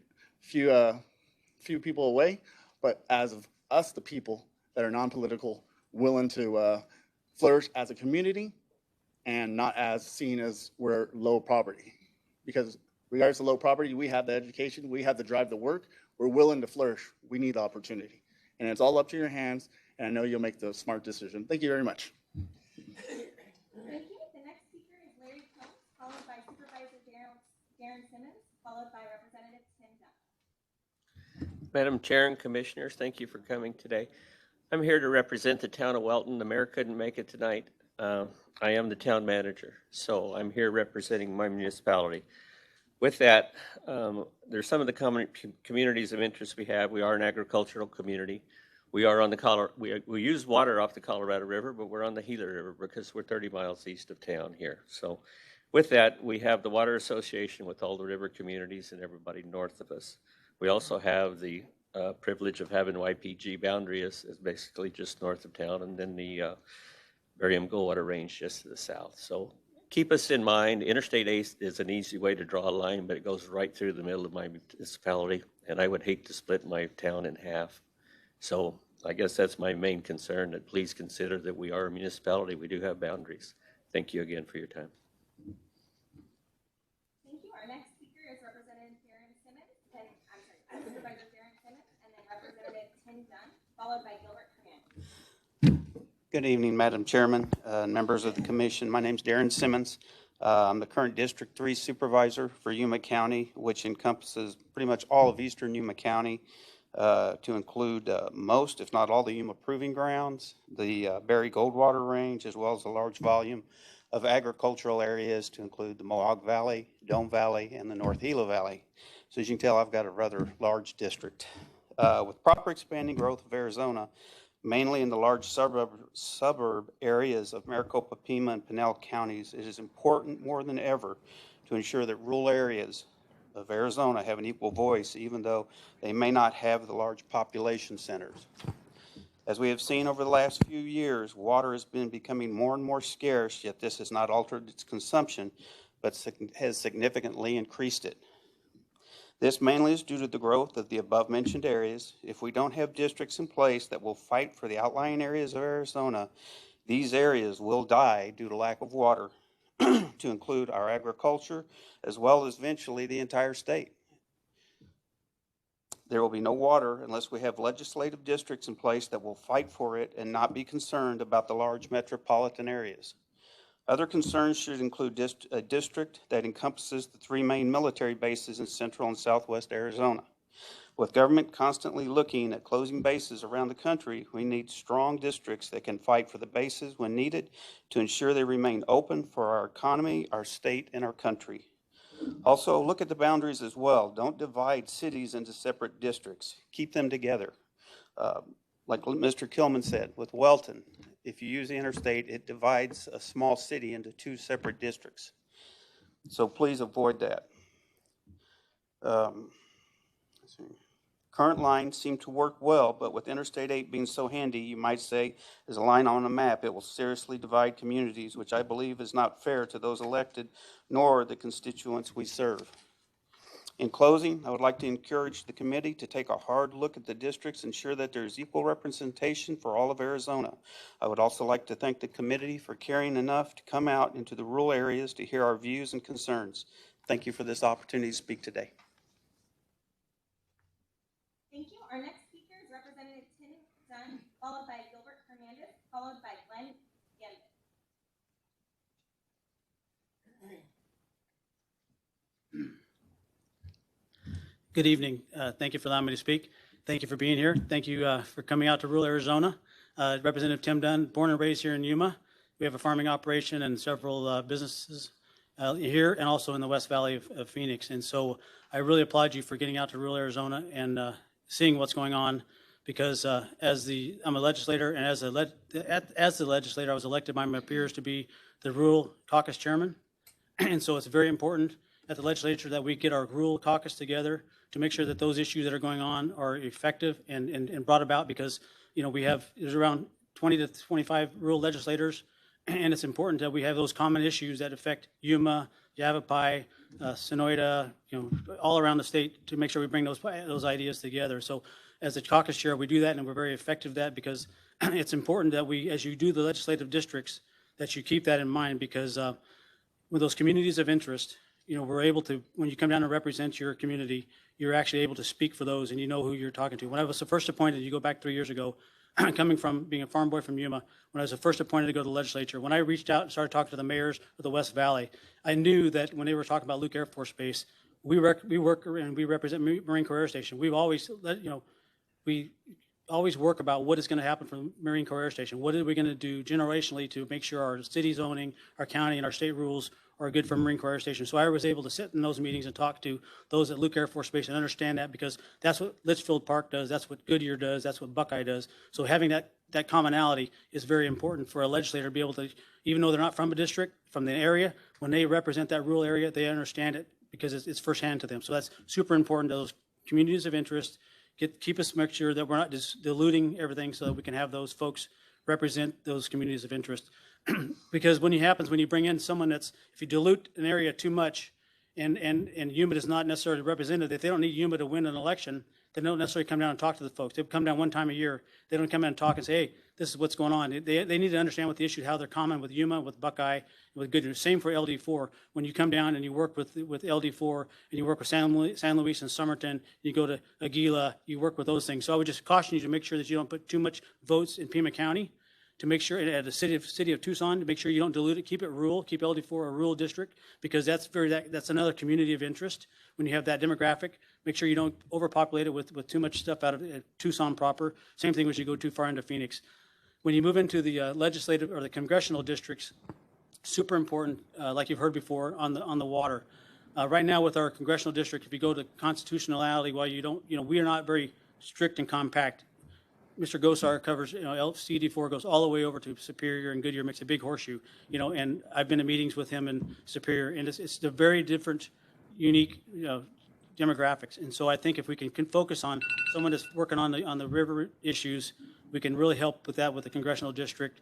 people away, but as of us, the people that are non-political, willing to flourish as a community and not as seen as we're low poverty. Because regardless of low poverty, we have the education, we have the drive to work, we're willing to flourish, we need the opportunity. And it's all up to your hands, and I know you'll make the smart decision. Thank you very much. Thank you. The next speaker is Larry Combs, followed by Supervisor Darren Simmons, followed by Representative Tim Dunn. Madam Chair and Commissioners, thank you for coming today. I'm here to represent the town of Welton. The mayor couldn't make it tonight. I am the town manager, so I'm here representing my municipality. With that, there's some of the common communities of interest we have. We are an agricultural community. We are on the we use water off the Colorado River, but we're on the Gila River because we're 30 miles east of town here. So with that, we have the Water Association with all the river communities and everybody north of us. We also have the privilege of having YPG boundary is basically just north of town, and then the Barium Goldwater Range just to the south. So keep us in mind. Interstate 8 is an easy way to draw a line, but it goes right through the middle of my municipality, and I would hate to split my town in half. So I guess that's my main concern, that please consider that we are a municipality. We do have boundaries. Thank you again for your time. Thank you. Our next speaker is Representative Darren Simmons, and Supervisor Darren Simmons, and then Representative Tim Dunn, followed by Gilbert Hernandez. Good evening, Madam Chairman, members of the commission. My name is Darren Simmons. I'm the current District 3 Supervisor for Yuma County, which encompasses pretty much all of eastern Yuma County, to include most, if not all, the Yuma Proving Grounds, the Berry Goldwater Range, as well as a large volume of agricultural areas to include the Mohawk Valley, Dome Valley, and the North Gila Valley. So as you can tell, I've got a rather large district. With proper expanding growth of Arizona, mainly in the large suburb areas of Maricopa, Pima, and Pinal counties, it is important more than ever to ensure that rural areas of Arizona have an equal voice, even though they may not have the large population centers. As we have seen over the last few years, water has been becoming more and more scarce, yet this has not altered its consumption, but has significantly increased it. This mainly is due to the growth of the above-mentioned areas. If we don't have districts in place that will fight for the outlying areas of Arizona, these areas will die due to lack of water, to include our agriculture, as well as eventually the entire state. There will be no water unless we have legislative districts in place that will fight for it and not be concerned about the large metropolitan areas. Other concerns should include a district that encompasses the 3 main military bases in central and southwest Arizona. With government constantly looking at closing bases around the country, we need strong districts that can fight for the bases when needed to ensure they remain open for our economy, our state, and our country. Also, look at the boundaries as well. Don't divide cities into separate districts. Keep them together. Like Mr. Kilman said, with Welton, if you use the interstate, it divides a small city into 2 separate districts. So please avoid that. Let's see. Current lines seem to work well, but with Interstate 8 being so handy, you might say, as a line on a map, it will seriously divide communities, which I believe is not fair to those elected, nor the constituents we serve. In closing, I would like to encourage the committee to take a hard look at the districts, ensure that there is equal representation for all of Arizona. I would also like to thank the committee for caring enough to come out into the rural areas to hear our views and concerns. Thank you for this opportunity to speak today. Thank you. Our next speaker is Representative Tim Dunn, followed by Gilbert Hernandez, followed by Glenn Gambit. Good evening. Thank you for allowing me to speak. Thank you for being here. Thank you for coming out to rural Arizona. Representative Tim Dunn, born and raised here in Yuma. We have a farming operation and several businesses here and also in the West Valley of Phoenix. And so I really applaud you for getting out to rural Arizona and seeing what's going on because I'm a legislator, and as the legislator, I was elected by my peers to be the rural caucus chairman. And so it's very important at the legislature that we get our rural caucus together to make sure that those issues that are going on are effective and brought about, because, you know, there's around 20 to 25 rural legislators, and it's important that we have those common issues that affect Yuma, Yavapai, Sonoyta, you know, all around the state, to make sure we bring those ideas together. So as a caucus chair, we do that, and we're very effective at that, because it's important that we, as you do the legislative districts, that you keep that in mind, because with those communities of interest, you know, we're able to, when you come down and represent your community, you're actually able to speak for those, and you know who you're talking to. When I was first appointed, you go back 3 years ago, coming from being a farm boy from Yuma, when I was first appointed to go to the legislature, when I reached out and started talking to the mayors of the West Valley, I knew that when they were talking about Luke Air Force Base, we work and we represent Marine Corps Air Station. We've always, you know, we always work about what is going to happen from Marine Corps Air Station. What are we going to do generationally to make sure our city zoning, our county, and our state rules are good for Marine Corps Air Station? So I was able to sit in those meetings and talk to those at Luke Air Force Base and understand that, because that's what Litchfield Park does, that's what Goodyear does, that's what Buckeye does. So having that commonality is very important for a legislator to be able to, even though they're not from a district, from the area, when they represent that rural area, they understand it because it's firsthand to them. So that's super important to those communities of interest. Keep us, make sure that we're not just diluting everything, so that we can have those folks represent those communities of interest. Because when you bring in someone if you dilute an area too much, and Yuma is not necessarily represented, if they don't need Yuma to win an election, they don't necessarily come down and talk to the folks. They come down one time a year. They don't come in and talk and say, hey, this is what's going on. They need to understand what the issue, how they're common with Yuma, with Buckeye, with Goodyear. Same for LD4. When you come down and you work with LD4, and you work with San Luis and Somerton, you go to Aguila, you work with those things. So I would just caution you to make sure that you don't put too much votes in Pima County, to make sure, at the city of Tucson, to make sure you don't dilute it. Keep it rural. Keep LD4 a rural district, because that's another community of interest. When you have that demographic, make sure you don't overpopulate it with too much stuff out of Tucson proper. Same thing when you go too far into Phoenix. When you move into the legislative or the congressional districts, super important, like you've heard before, on the water. Right now with our congressional district, if you go to constitutionality, while we are not very strict and compact. Mr. Gosar covers, CD4 goes all the way over to Superior, and Goodyear makes a big horseshoe, and I've been to meetings with him in Superior, and it's a very different, unique, demographics. And so I think if we can focus on someone that's working on the river issues, we can really help with that with the congressional district.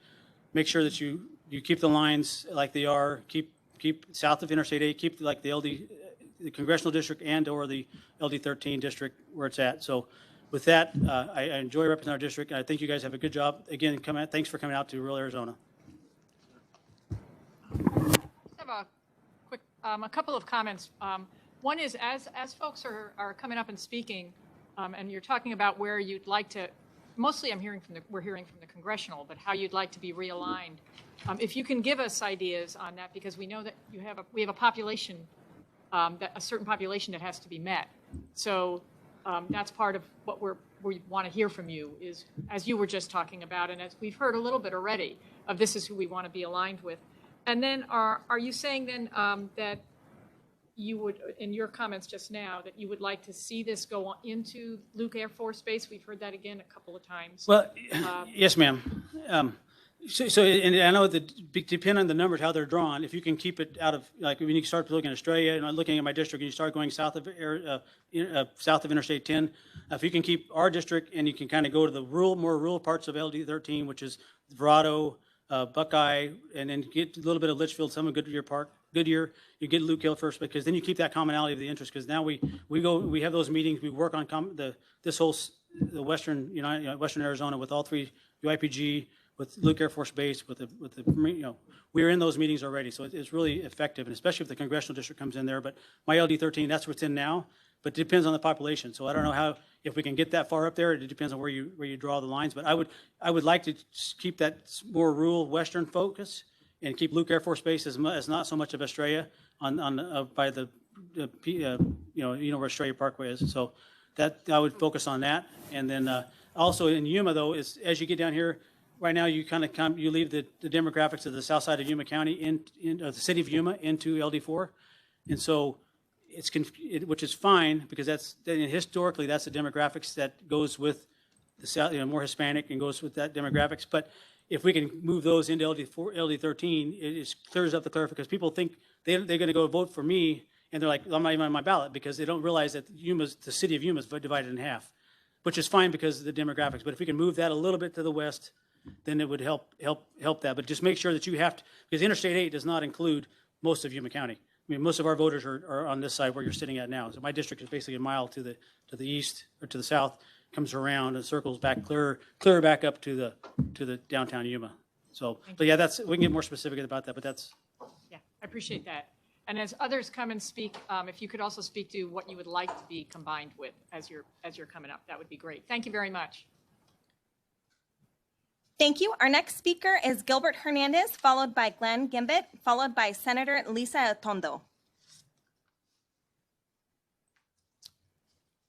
Make sure that you keep the lines like they are, keep south of Interstate 8, keep like the congressional district and or the LD13 district where it's at. So with that, I enjoy representing our district, and I think you guys have a good job. Again, thanks for coming out to rural Arizona. Have a couple of comments. One is, as folks are coming up and speaking, and you're talking about where you'd like to, mostly we're hearing from the congressional, but how you'd like to be realigned. If you can give us ideas on that, because we know that we have a population, a certain population that has to be met. So that's part of what we want to hear from you, is, as you were just talking about, and as we've heard a little bit already, of this is who we want to be aligned with. And then are you saying then that you would, in your comments just now, that you would like to see this go into Luke Air Force Base? We've heard that again a couple of times. Well, yes, ma'am. And I know that depending on the numbers, how they're drawn, if you can keep it out of, like when you start looking at Australia and looking at my district, and you start going south of Interstate 10, if you can keep our district and you can kind of go to the more rural parts of LD13, which is Verado, Buckeye, and then get a little bit of Litchfield, some of Goodyear, you get Luke Hill first, because then you keep that commonality of the interest. Because now we have those meetings, we work on the Western Arizona with all three UIPG, with Luke Air Force Base, with the we're in those meetings already, so it's really effective, and especially if the congressional district comes in there. But my LD13, that's what's in now, but it depends on the population. So I don't know if we can get that far up there. It depends on where you draw the lines. But I would like to keep that more rural Western focus, and keep Luke Air Force Base as not so much of Estrella by the where Estrella Parkway is. So that I would focus on that, and then also in Yuma though, is as you get down here. Right now, you you leave the demographics of the south side of Yuma County in the city of Yuma into LD4, and so which is fine, because historically that's the demographics that goes with the South, more Hispanic and goes with that demographics. But if we can move those into LD13, it just clears up the clerical, because people think they're going to go vote for me, and they're like, I'm not even on my ballot, because they don't realize that the city of Yuma is divided in half, which is fine because of the demographics. But if we can move that a little bit to the west, then it would help that. But just make sure that you have to, because Interstate 8 does not include most of Yuma County. I mean, most of our voters are on this side where you're sitting at now. So my district is basically a mile to the east or to the south, comes around and circles back clear back up to the downtown Yuma. So, but yeah, we can get more specific about that, but that's. Yeah, I appreciate that. And as others come and speak, if you could also speak to what you would like to be combined with as you're coming up, that would be great. Thank you very much. Thank you. Our next speaker is Gilbert Hernandez, followed by Glenn Gimbit, followed by Senator Lisa Atondo.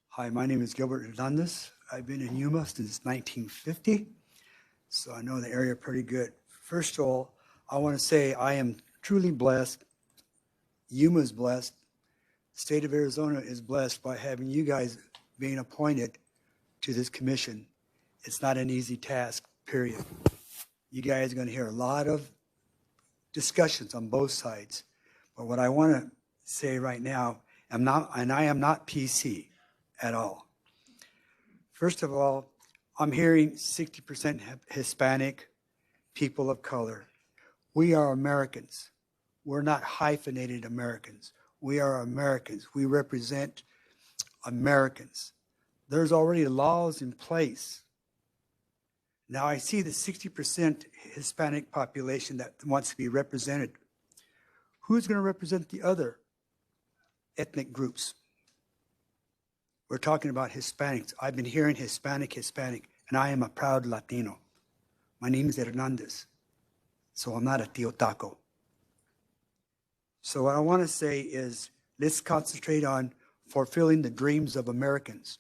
Hi, my name is Gilbert Hernandez. I've been in Yuma since 1950, so I know the area pretty good. First of all, I want to say I am truly blessed. Yuma is blessed. The state of Arizona is blessed by having you guys being appointed to this commission. It's not an easy task, period. You guys are going to hear a lot of discussions on both sides. But what I want to say right now, I am not PC at all. First of all, I'm hearing 60% Hispanic, people of color. We are Americans. We're not hyphenated Americans. We are Americans. We represent Americans. There's already laws in place. Now I see the 60% Hispanic population that wants to be represented. Who's going to represent the other ethnic groups? We're talking about Hispanics. I've been hearing Hispanic, and I am a proud Latino. My name is Hernandez, so I'm not a Tío Taco. So what I want to say is, let's concentrate on fulfilling the dreams of Americans.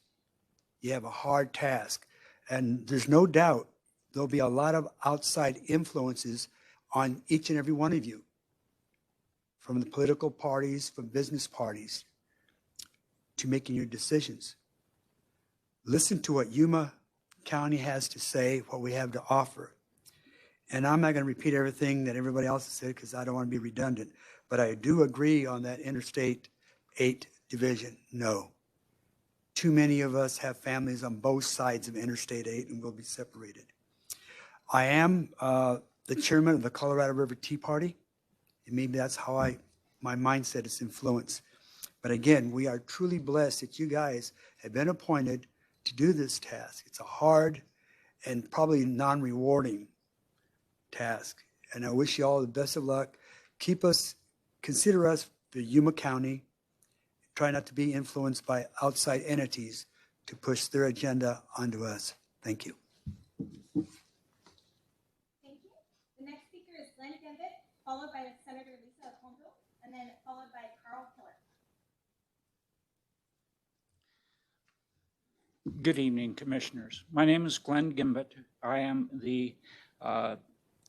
You have a hard task, and there's no doubt there'll be a lot of outside influences on each and every one of you, from the political parties, from business parties, to making your decisions. Listen to what Yuma County has to say, what we have to offer. And I'm not going to repeat everything that everybody else has said because I don't want to be redundant, but I do agree on that Interstate 8 division. No. Too many of us have families on both sides of Interstate 8 and will be separated. I am the chairman of the Colorado River Tea Party, and maybe that's how my mindset is influenced. But again, we are truly blessed that you guys have been appointed to do this task. It's a hard and probably non-rewarding task. And I wish you all the best of luck. Consider us the Yuma County. Try not to be influenced by outside entities to push their agenda onto us. Thank you. Thank you. The next speaker is Glenn Gimbit, followed by Senator Lisa Atondo, and then followed by Carl Killer. Good evening, Commissioners. My name is Glenn Gimbit. I am the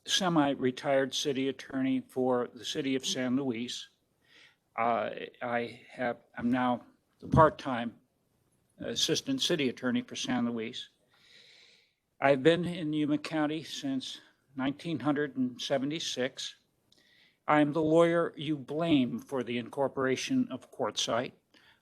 semi-retired city attorney for the city of San Luis. I'm now the part-time assistant city attorney for San Luis. I've been in Yuma County since 1976. I'm the lawyer you blame for the incorporation of Quartzsite.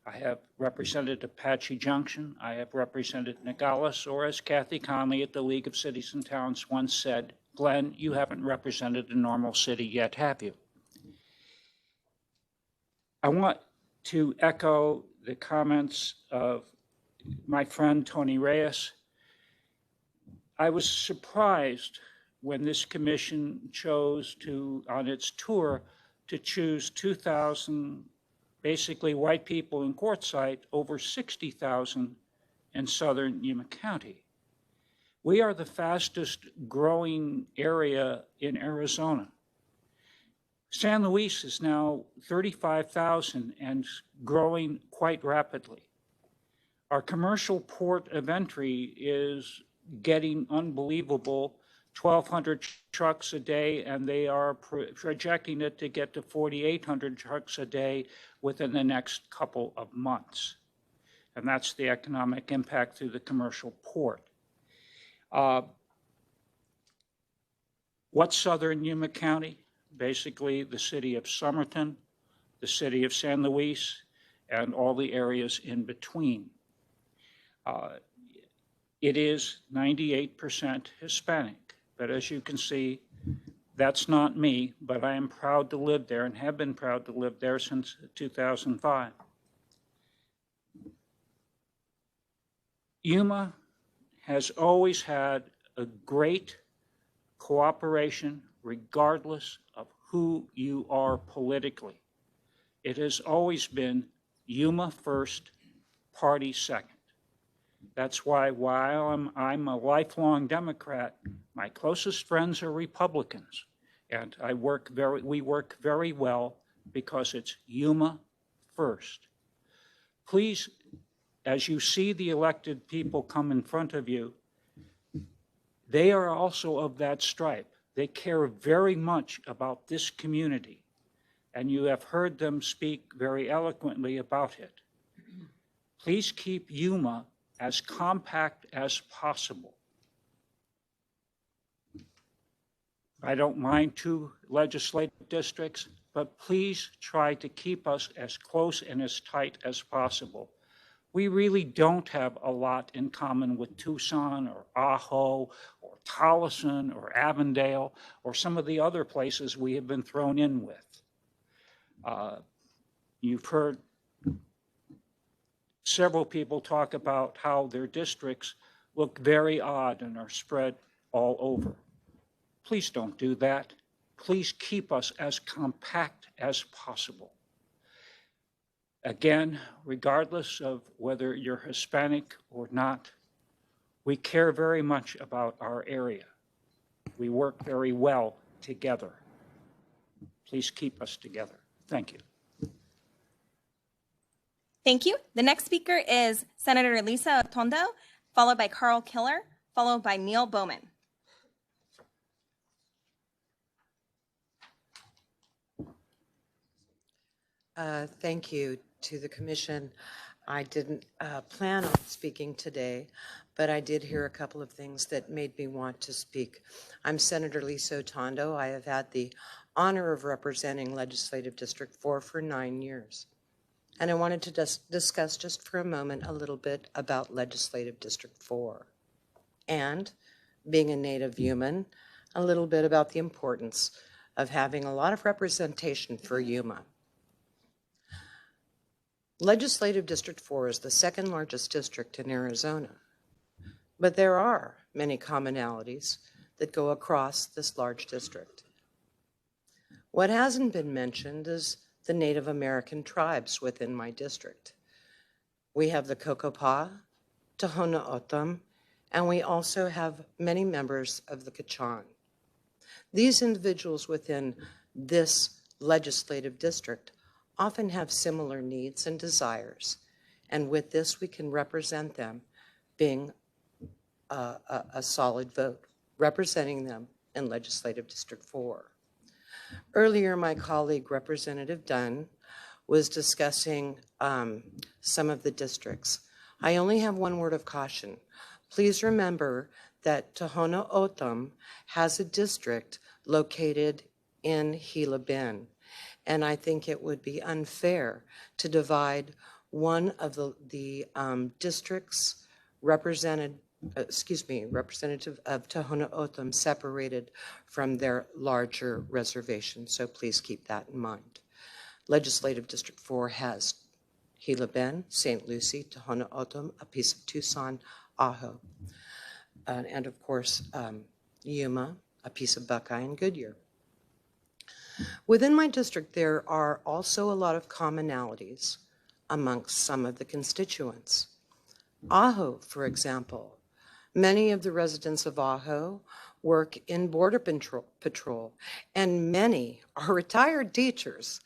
I have represented Apache Junction. I have represented Nogales, or as Kathy Conley at the League of Cities and Towns once said, Glenn, you haven't represented a normal city yet, have you? I want to echo the comments of my friend Tony Reyes. I was surprised when this commission chose to, on its tour, to choose 2,000 basically white people in Quartzsite over 60,000 in southern Yuma County. We are the fastest growing area in Arizona. San Luis is now 35,000 and growing quite rapidly. Our commercial port of entry is getting unbelievable, 1,200 trucks a day, and they are projecting it to get to 4,800 trucks a day within the next couple of months. And that's the economic impact through the commercial port. What's southern Yuma County? Basically, the city of Somerton, the city of San Luis, and all the areas in between. It is 98% Hispanic, but as you can see, that's not me, but I am proud to live there and have been proud to live there since 2005. Yuma has always had a great cooperation regardless of who you are politically. It has always been Yuma first, party second. That's why while I'm a lifelong Democrat, my closest friends are Republicans. And we work very well because it's Yuma first. Please, as you see the elected people come in front of you, they are also of that stripe. They care very much about this community, and you have heard them speak very eloquently about it. Please keep Yuma as compact as possible. I don't mind 2 legislative districts, but please try to keep us as close and as tight as possible. We really don't have a lot in common with Tucson or Ajo or Tolleson or Avondale or some of the other places we have been thrown in with. You've heard several people talk about how their districts look very odd and are spread all over. Please don't do that. Please keep us as compact as possible. Again, regardless of whether you're Hispanic or not, we care very much about our area. We work very well together. Please keep us together. Thank you. Thank you. The next speaker is Senator Lisa Otondo, followed by Carl Killer, followed by Neil Bowman. Thank you to the commission. I didn't plan on speaking today, but I did hear a couple of things that made me want to speak. I'm Senator Lisa Otondo. I have had the honor of representing Legislative District 4 for 9 years. And I wanted to discuss just for a moment a little bit about Legislative District 4. And being a native Yuman, a little bit about the importance of having a lot of representation for Yuma. Legislative District 4 is the second largest district in Arizona, but there are many commonalities that go across this large district. What hasn't been mentioned is the Native American tribes within my district. We have the Cocopah, Tohono O'odham, and we also have many members of the Kachan. These individuals within this legislative district often have similar needs and desires, and with this we can represent them being a solid vote, representing them in Legislative District 4. Earlier, my colleague, Representative Dunn, was discussing some of the districts. I only have one word of caution. Please remember that Tohono O'odham has a district located in Gila Bend, and I think it would be unfair to divide one of the districts representative of Tohono O'odham separated from their larger reservation. So please keep that in mind. Legislative District 4 has Gila Bend, St. Lucie, Tohono O'odham, a piece of Tucson, Ajo, and of course, Yuma, a piece of Buckeye and Goodyear. Within my district, there are also a lot of commonalities amongst some of the constituents. Ajo, for example, many of the residents of Ajo work in Border Patrol, and many are retired teachers.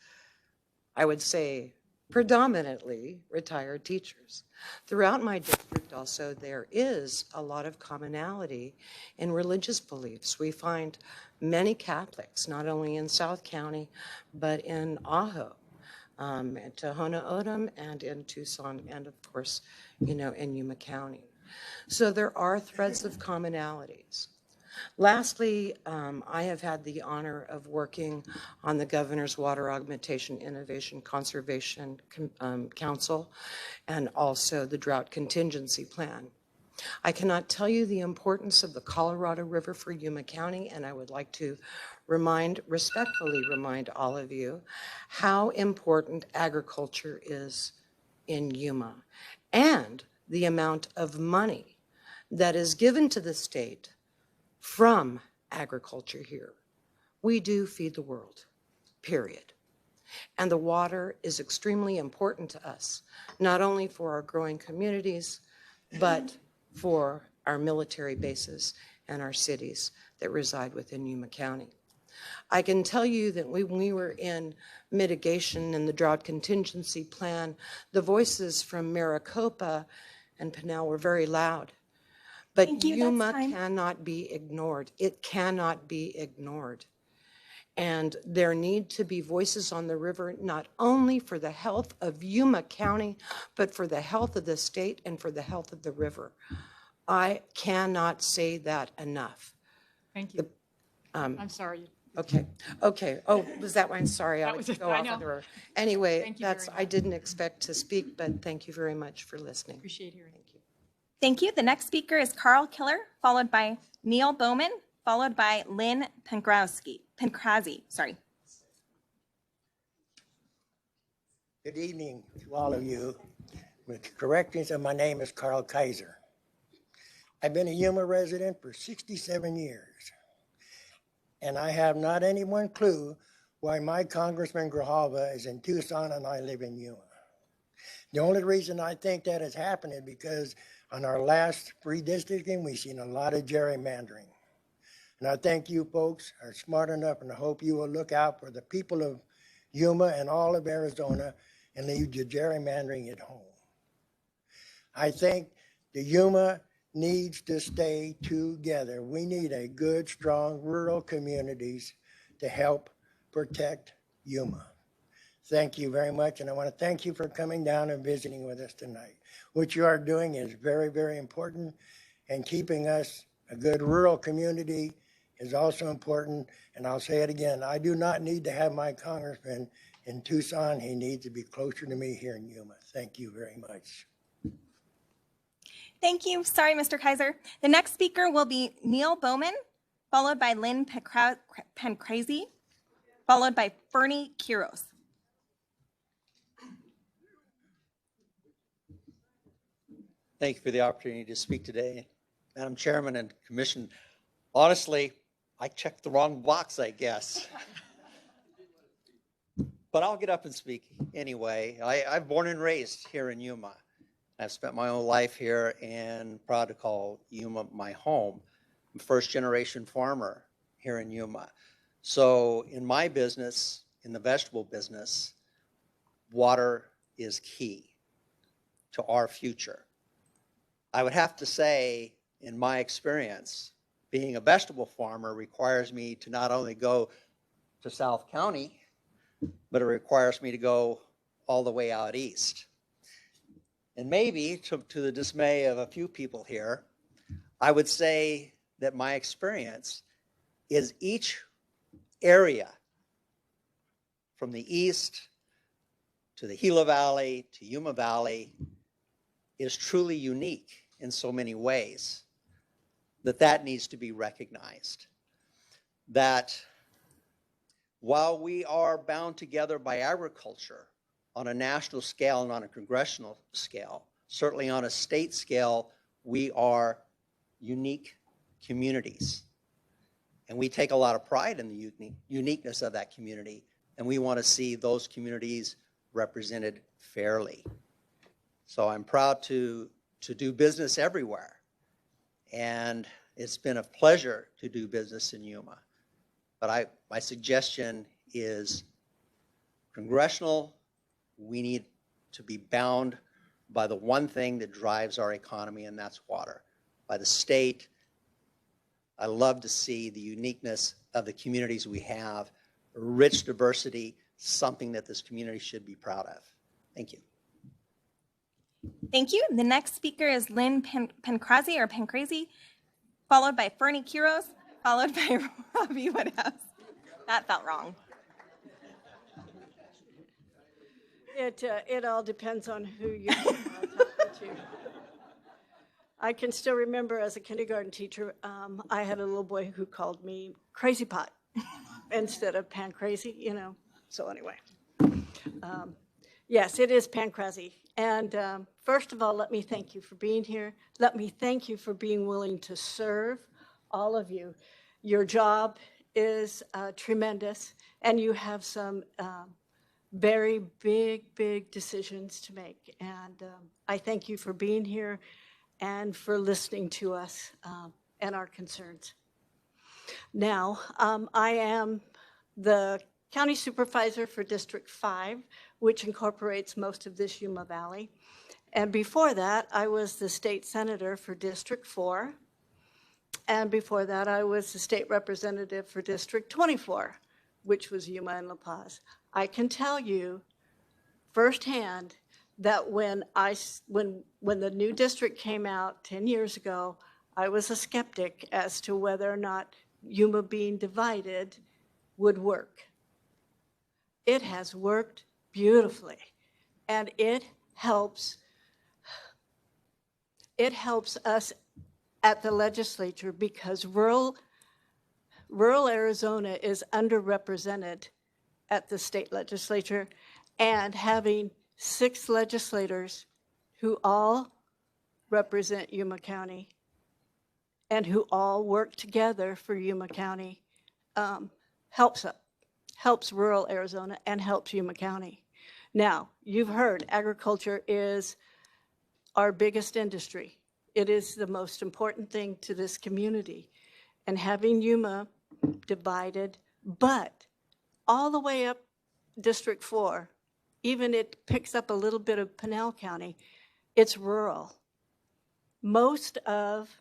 I would say predominantly retired teachers. Throughout my district also, there is a lot of commonality in religious beliefs. We find many Catholics, not only in South County, but in Ajo, Tohono O'odham, and in Tucson, and of course, in Yuma County. So there are threads of commonalities. Lastly, I have had the honor of working on the Governor's Water Augmentation Innovation Conservation Council and also the Drought Contingency Plan. I cannot tell you the importance of the Colorado River for Yuma County, and I would like to respectfully remind all of you how important agriculture is in Yuma and the amount of money that is given to the state from agriculture here. We do feed the world, period. And the water is extremely important to us, not only for our growing communities, but for our military bases and our cities that reside within Yuma County. I can tell you that when we were in mitigation and the drought contingency plan, the voices from Maricopa and Pinal were very loud. But Yuma cannot be ignored. It cannot be ignored. And there need to be voices on the river, not only for the health of Yuma County, but for the health of the state and for the health of the river. I cannot say that enough. Thank you. I'm sorry. Okay. Oh, was that why? I'm sorry. I That was would it. go I off know. on the river. Anyway, Thank you very I didn't expect to speak, but thank you very much for listening. Appreciate hearing. Thank you. The next speaker is Carl Killer, followed by Neil Bowman, followed by Lynn Pancrazi. Sorry. Good evening to all of you. With corrections, my name is Carl Kaiser. I've been a Yuma resident for 67 years, and I have not any one clue why my Congressman Grijalva is in Tucson and I live in Yuma. The only reason I think that has happened is because on our last redistricting, we've seen a lot of gerrymandering. And I think you folks are smart enough, and I hope you will look out for the people of Yuma and all of Arizona and leave the gerrymandering at home. I think the Yuma needs to stay together. We need a good, strong rural communities to help protect Yuma. Thank you very much, and I want to thank you for coming down and visiting with us tonight. What you are doing is very, very important, and keeping us a good rural community is also important. And I'll say it again, I do not need to have my congressman in Tucson. He needs to be closer to me here in Yuma. Thank you very much. Thank you. Sorry, Mr. Kaiser. The next speaker will be Neil Bowman, followed by Lynn Pancrazi, followed by Bernie Quiros. Thank you for the opportunity to speak today, Madam Chairman and Commission. Honestly, I checked the wrong box, I guess. But I'll get up and speak anyway. I'm born and raised here in Yuma. I've spent my whole life here and proud to call Yuma my home. I'm a first-generation farmer here in Yuma. So in my business, in the vegetable business, water is key to our future. I would have to say, in my experience, being a vegetable farmer requires me to not only go to South County, but it requires me to go all the way out east. And maybe, to the dismay of a few people here, I would say that my experience is each area, from the east to the Gila Valley to Yuma Valley, is truly unique in so many ways that needs to be recognized. That while we are bound together by agriculture on a national scale and on a congressional scale, certainly on a state scale, we are unique communities. And we take a lot of pride in the uniqueness of that community, and we want to see those communities represented fairly. So I'm proud to do business everywhere. And it's been a pleasure to do business in Yuma. But my suggestion is congressional, we need to be bound by the one thing that drives our economy, and that's water. By the state, I love to see the uniqueness of the communities we have, rich diversity, something that this community should be proud of. Thank you. Thank you. The next speaker is Lynn Pancrazy, followed by Fernie Quiros, followed by Robbie Woodhouse. That felt wrong. It all depends on who you're talking to. I can still remember as a kindergarten teacher, I had a little boy who called me Crazy Pot instead of Pan Crazy, you know. So anyway, yes, it is Pancrazy. And first of all, let me thank you for being here. Let me thank you for being willing to serve, all of you. Your job is tremendous, and you have some very big decisions to make. And I thank you for being here and for listening to us and our concerns. Now, I am the County Supervisor for District 5, which incorporates most of this Yuma Valley. And before that, I was the State Senator for District 4. And before that, I was the State Representative for District 24, which was Yuma and La Paz. I can tell you firsthand that when the new district came out 10 years ago, I was a skeptic as to whether or not Yuma being divided would work. It has worked beautifully, and it helps us at the legislature because rural Arizona is underrepresented at the state legislature, and having 6 legislators who all represent Yuma County and who all work together for Yuma County helps rural Arizona and helps Yuma County. Now, you've heard agriculture is our biggest industry. It is the most important thing to this community. And having Yuma divided, but all the way up District 4, even it picks up a little bit of Pinal County, it's rural. Most of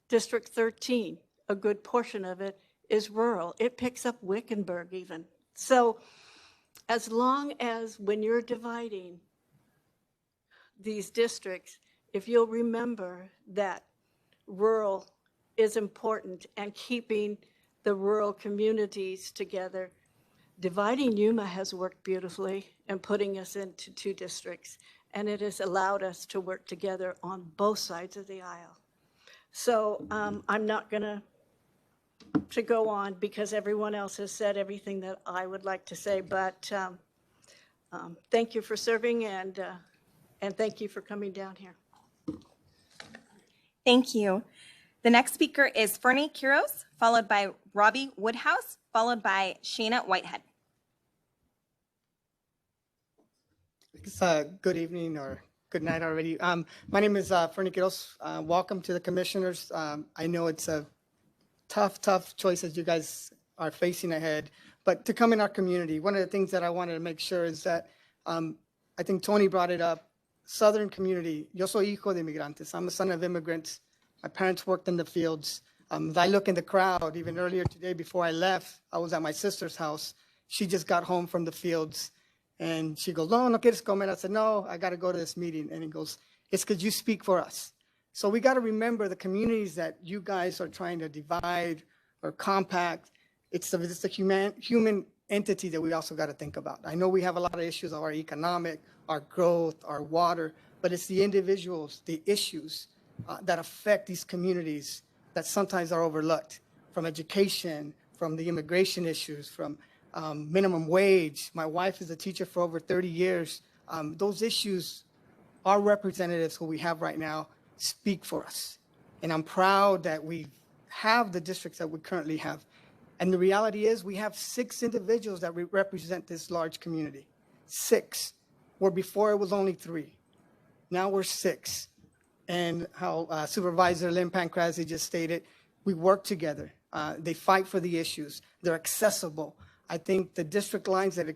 District 13, a good portion of it, is rural. It picks up Wickenburg even. So as long as when you're dividing these districts, if you'll remember that rural is important and keeping the rural communities together, dividing Yuma has worked beautifully and putting us into 2 districts, and it has allowed us to work together on both sides of the aisle. So I'm not going to go on because everyone else has said everything that I would like to say, but thank you for serving and thank you for coming down here. Thank you. The next speaker is Fernie Quiros, followed by Robbie Woodhouse, followed by Shayna Whitehead. Good evening or good night already. My name is Fernie Quiros. Welcome to the commissioners. I know it's a tough choices you guys are facing ahead, but to come in our community, one of the things that I wanted to make sure is that I think Tony brought it up. Southern community, yo soy hijo de inmigrantes. I'm a son of immigrants. My parents worked in the fields. As I look in the crowd, even earlier today before I left, I was at my sister's house. She just got home from the fields. And she goes, no quieres comer? I said, no, I got to go to this meeting. And he goes, it's because you speak for us. So we got to remember the communities that you guys are trying to divide or compact. It's the human entity that we also got to think about. I know we have a lot of issues of our economic, our growth, our water, but it's the individuals, the issues that affect these communities that sometimes are overlooked, from education, from the immigration issues, from minimum wage. My wife is a teacher for over 30 years. Those issues, our representatives who we have right now speak for us. And I'm proud that we have the districts that we currently have. And the reality is we have 6 individuals that represent this large community. 6, where before it was only 3. Now we're 6. And how Supervisor Lynn Pancrazy just stated, we work together. They fight for the issues. They're accessible. I think the district lines that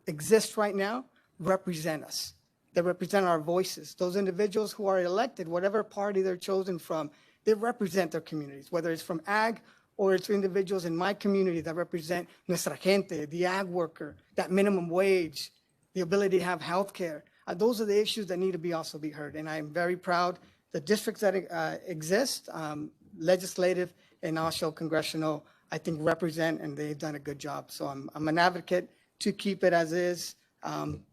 exist right now represent us. They represent our voices. Those individuals who are elected, whatever party they're chosen from, they represent their communities, whether it's from ag or it's individuals in my community that represent nuestra gente, the ag worker, that minimum wage, the ability to have health care. Those are the issues that need to be also be heard. And I'm very proud the districts that exist, legislative and also congressional, I think represent, and they've done a good job. So I'm an advocate to keep it as is,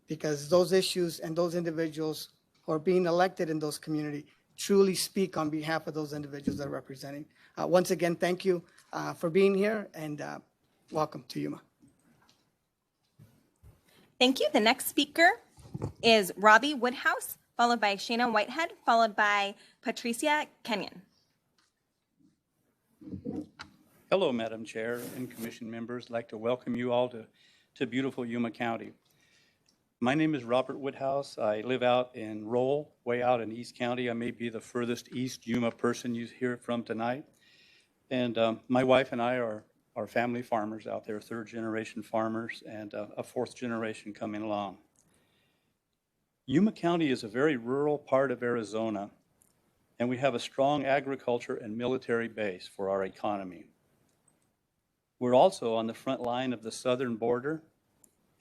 because those issues and those individuals who are being elected in those communities truly speak on behalf of those individuals they're representing. Once again, thank you for being here, and welcome to Yuma. Thank you. The next speaker is Robbie Woodhouse, followed by Shana Whitehead, followed by Patricia Kenyon. Hello, Madam Chair and Commission members. I'd like to welcome you all to beautiful Yuma County. My name is Robert Woodhouse. I live out in Roll, way out in East County. I may be the furthest East Yuma person you hear from tonight. And my wife and I are family farmers out there, third-generation farmers, and a fourth generation coming along. Yuma County is a very rural part of Arizona, and we have a strong agriculture and military base for our economy. We're also on the front line of the southern border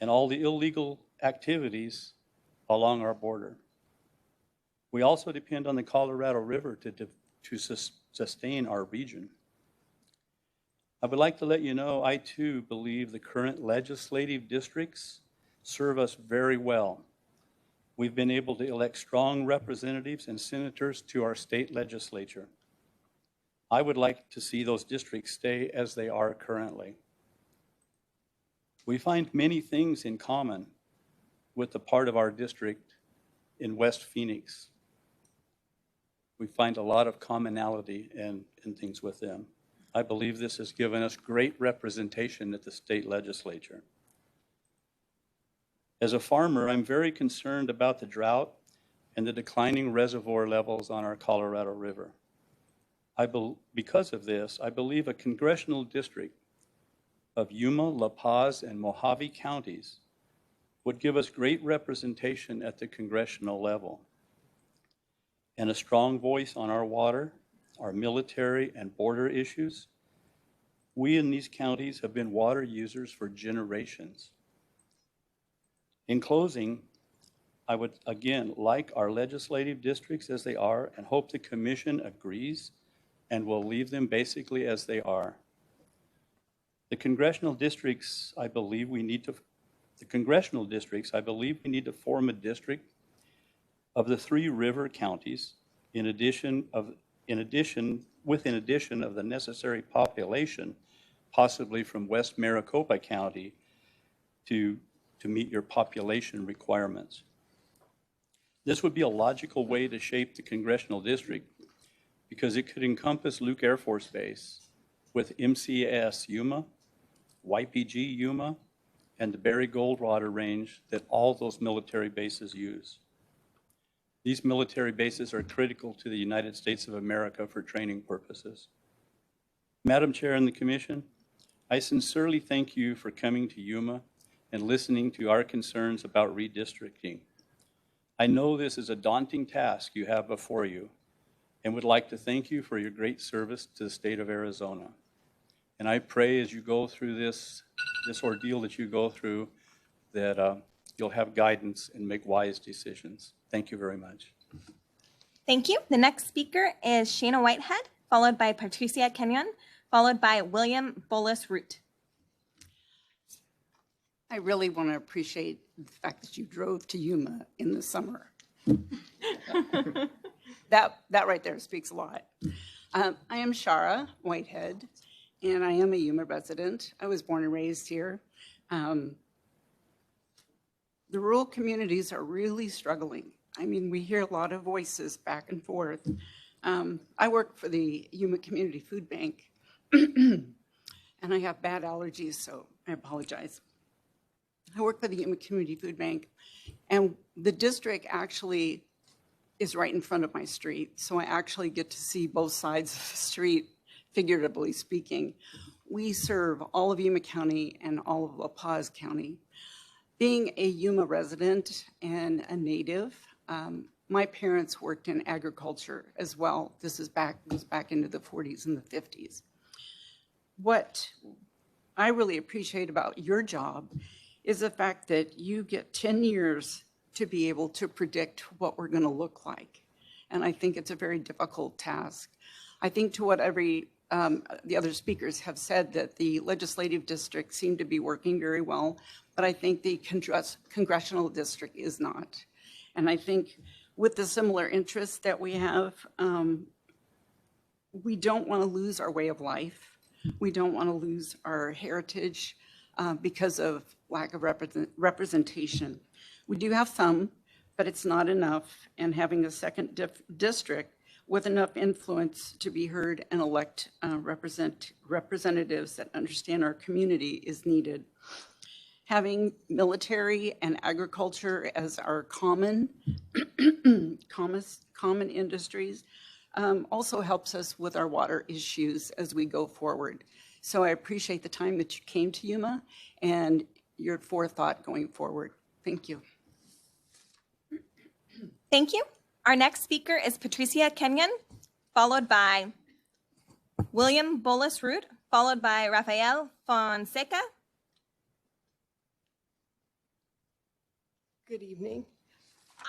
and all the illegal activities along our border. We also depend on the Colorado River to sustain our region. I would like to let you know I too believe the current legislative districts serve us very well. We've been able to elect strong representatives and senators to our state legislature. I would like to see those districts stay as they are currently. We find many things in common with the part of our district in West Phoenix. We find a lot of commonality in things with them. I believe this has given us great representation at the state legislature. As a farmer, I'm very concerned about the drought and the declining reservoir levels on our Colorado River. Because of this, I believe a congressional district of Yuma, La Paz, and Mojave counties would give us great representation at the congressional level and a strong voice on our water, our military and border issues. We in these counties have been water users for generations. In closing, I would again like our legislative districts as they are and hope the commission agrees and will leave them basically as they are. The congressional districts, I believe we need to form a district of the 3 river counties in addition of the necessary population, possibly from West Maricopa County to meet your population requirements. This would be a logical way to shape the congressional district because it could encompass Luke Air Force Base with MCS Yuma, YPG Yuma, and the Berry Goldwater Range that all those military bases use. These military bases are critical to the United States of America for training purposes. Madam Chair and the Commission, I sincerely thank you for coming to Yuma and listening to our concerns about redistricting. I know this is a daunting task you have before you and would like to thank you for your great service to the state of Arizona. And I pray as you go through this ordeal that you go through that you'll have guidance and make wise decisions. Thank you very much. Thank you. The next speaker is Shana Whitehead, followed by Patricia Kenyon, followed by William Bolus Root. I really want to appreciate the fact that you drove to Yuma in the summer. That right there speaks a lot. I am Shara Whitehead, and I am a Yuma resident. I was born and raised here. The rural communities are really struggling. I mean, we hear a lot of voices back and forth. I work for the Yuma Community Food Bank, and I have bad allergies, so I apologize. I work for the Yuma Community Food Bank, and the district actually is right in front of my street, so I actually get to see both sides of the street, figuratively speaking. We serve all of Yuma County and all of La Paz County. Being a Yuma resident and a native, my parents worked in agriculture as well. This is back into the 40s and the 50s. What I really appreciate about your job is the fact that you get 10 years to be able to predict what we're going to look like. And I think it's a very difficult task. I think to what the other speakers have said, that the legislative district seem to be working very well, but I think the congressional district is not. And I think with the similar interests that we have, we don't want to lose our way of life. We don't want to lose our heritage because of lack of representation. We do have some, but it's not enough. And having a second district with enough influence to be heard and elect representatives that understand our community is needed. Having military and agriculture as our common industries also helps us with our water issues as we go forward. So I appreciate the time that you came to Yuma and your forethought going forward. Thank you. Thank you. Our next speaker is Patricia Kenyon, followed by William Bolas-Root, followed by Rafael Fonseca. Good evening.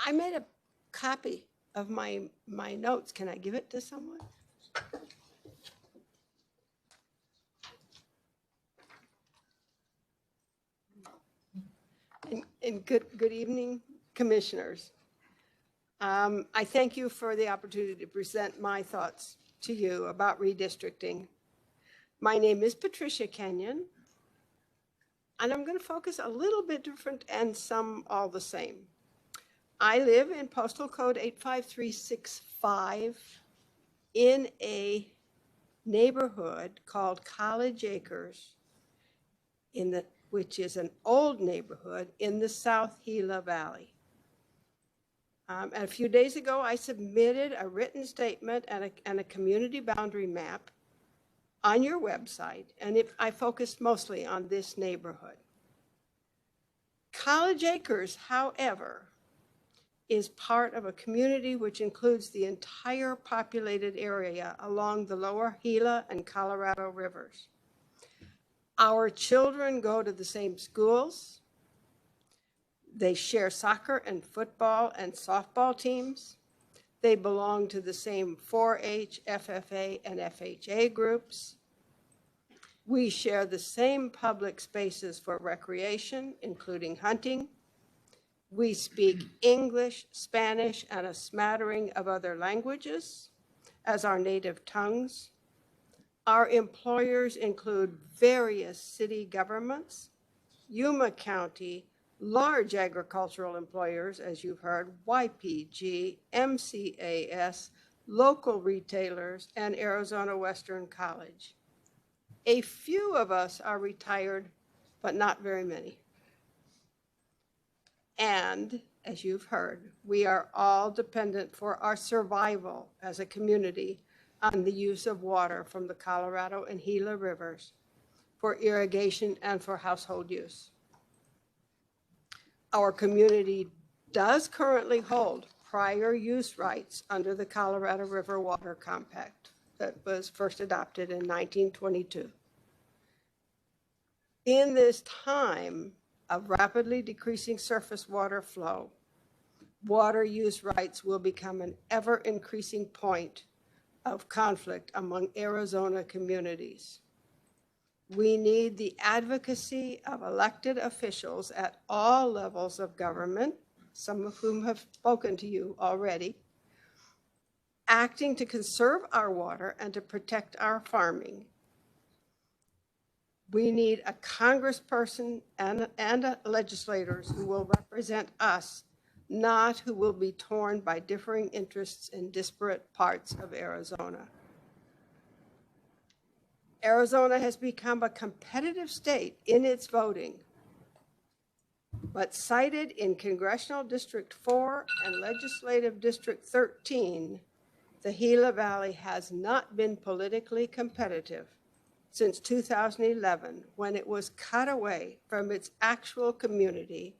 I made a copy of my notes. Can I give it to someone? And good evening, commissioners. I thank you for the opportunity to present my thoughts to you about redistricting. My name is Patricia Kenyon, and I'm going to focus a little bit different and some all the same. I live in postal code 85365 in a neighborhood called College Acres, which is an old neighborhood in the South Gila Valley. And a few days ago, I submitted a written statement and a community boundary map on your website, and I focused mostly on this neighborhood. College Acres, however, is part of a community which includes the entire populated area along the lower Gila and Colorado rivers. Our children go to the same schools. They share soccer and football and softball teams. They belong to the same 4-H, FFA, and FHA groups. We share the same public spaces for recreation, including hunting. We speak English, Spanish, and a smattering of other languages as our native tongues. Our employers include various city governments, Yuma County, large agricultural employers, as you've heard, YPG, MCAS, local retailers, and Arizona Western College. A few of us are retired, but not very many. And, as you've heard, we are all dependent for our survival as a community on the use of water from the Colorado and Gila rivers for irrigation and for household use. Our community does currently hold prior use rights under the Colorado River Water Compact that was first adopted in 1922. In this time of rapidly decreasing surface water flow, water use rights will become an ever-increasing point of conflict among Arizona communities. We need the advocacy of elected officials at all levels of government, some of whom have spoken to you already, acting to conserve our water and to protect our farming. We need a congressperson and legislators who will represent us, not who will be torn by differing interests in disparate parts of Arizona. Arizona has become a competitive state in its voting, but cited in Congressional District 4 and Legislative District 13, the Gila Valley has not been politically competitive since 2011, when it was cut away from its actual community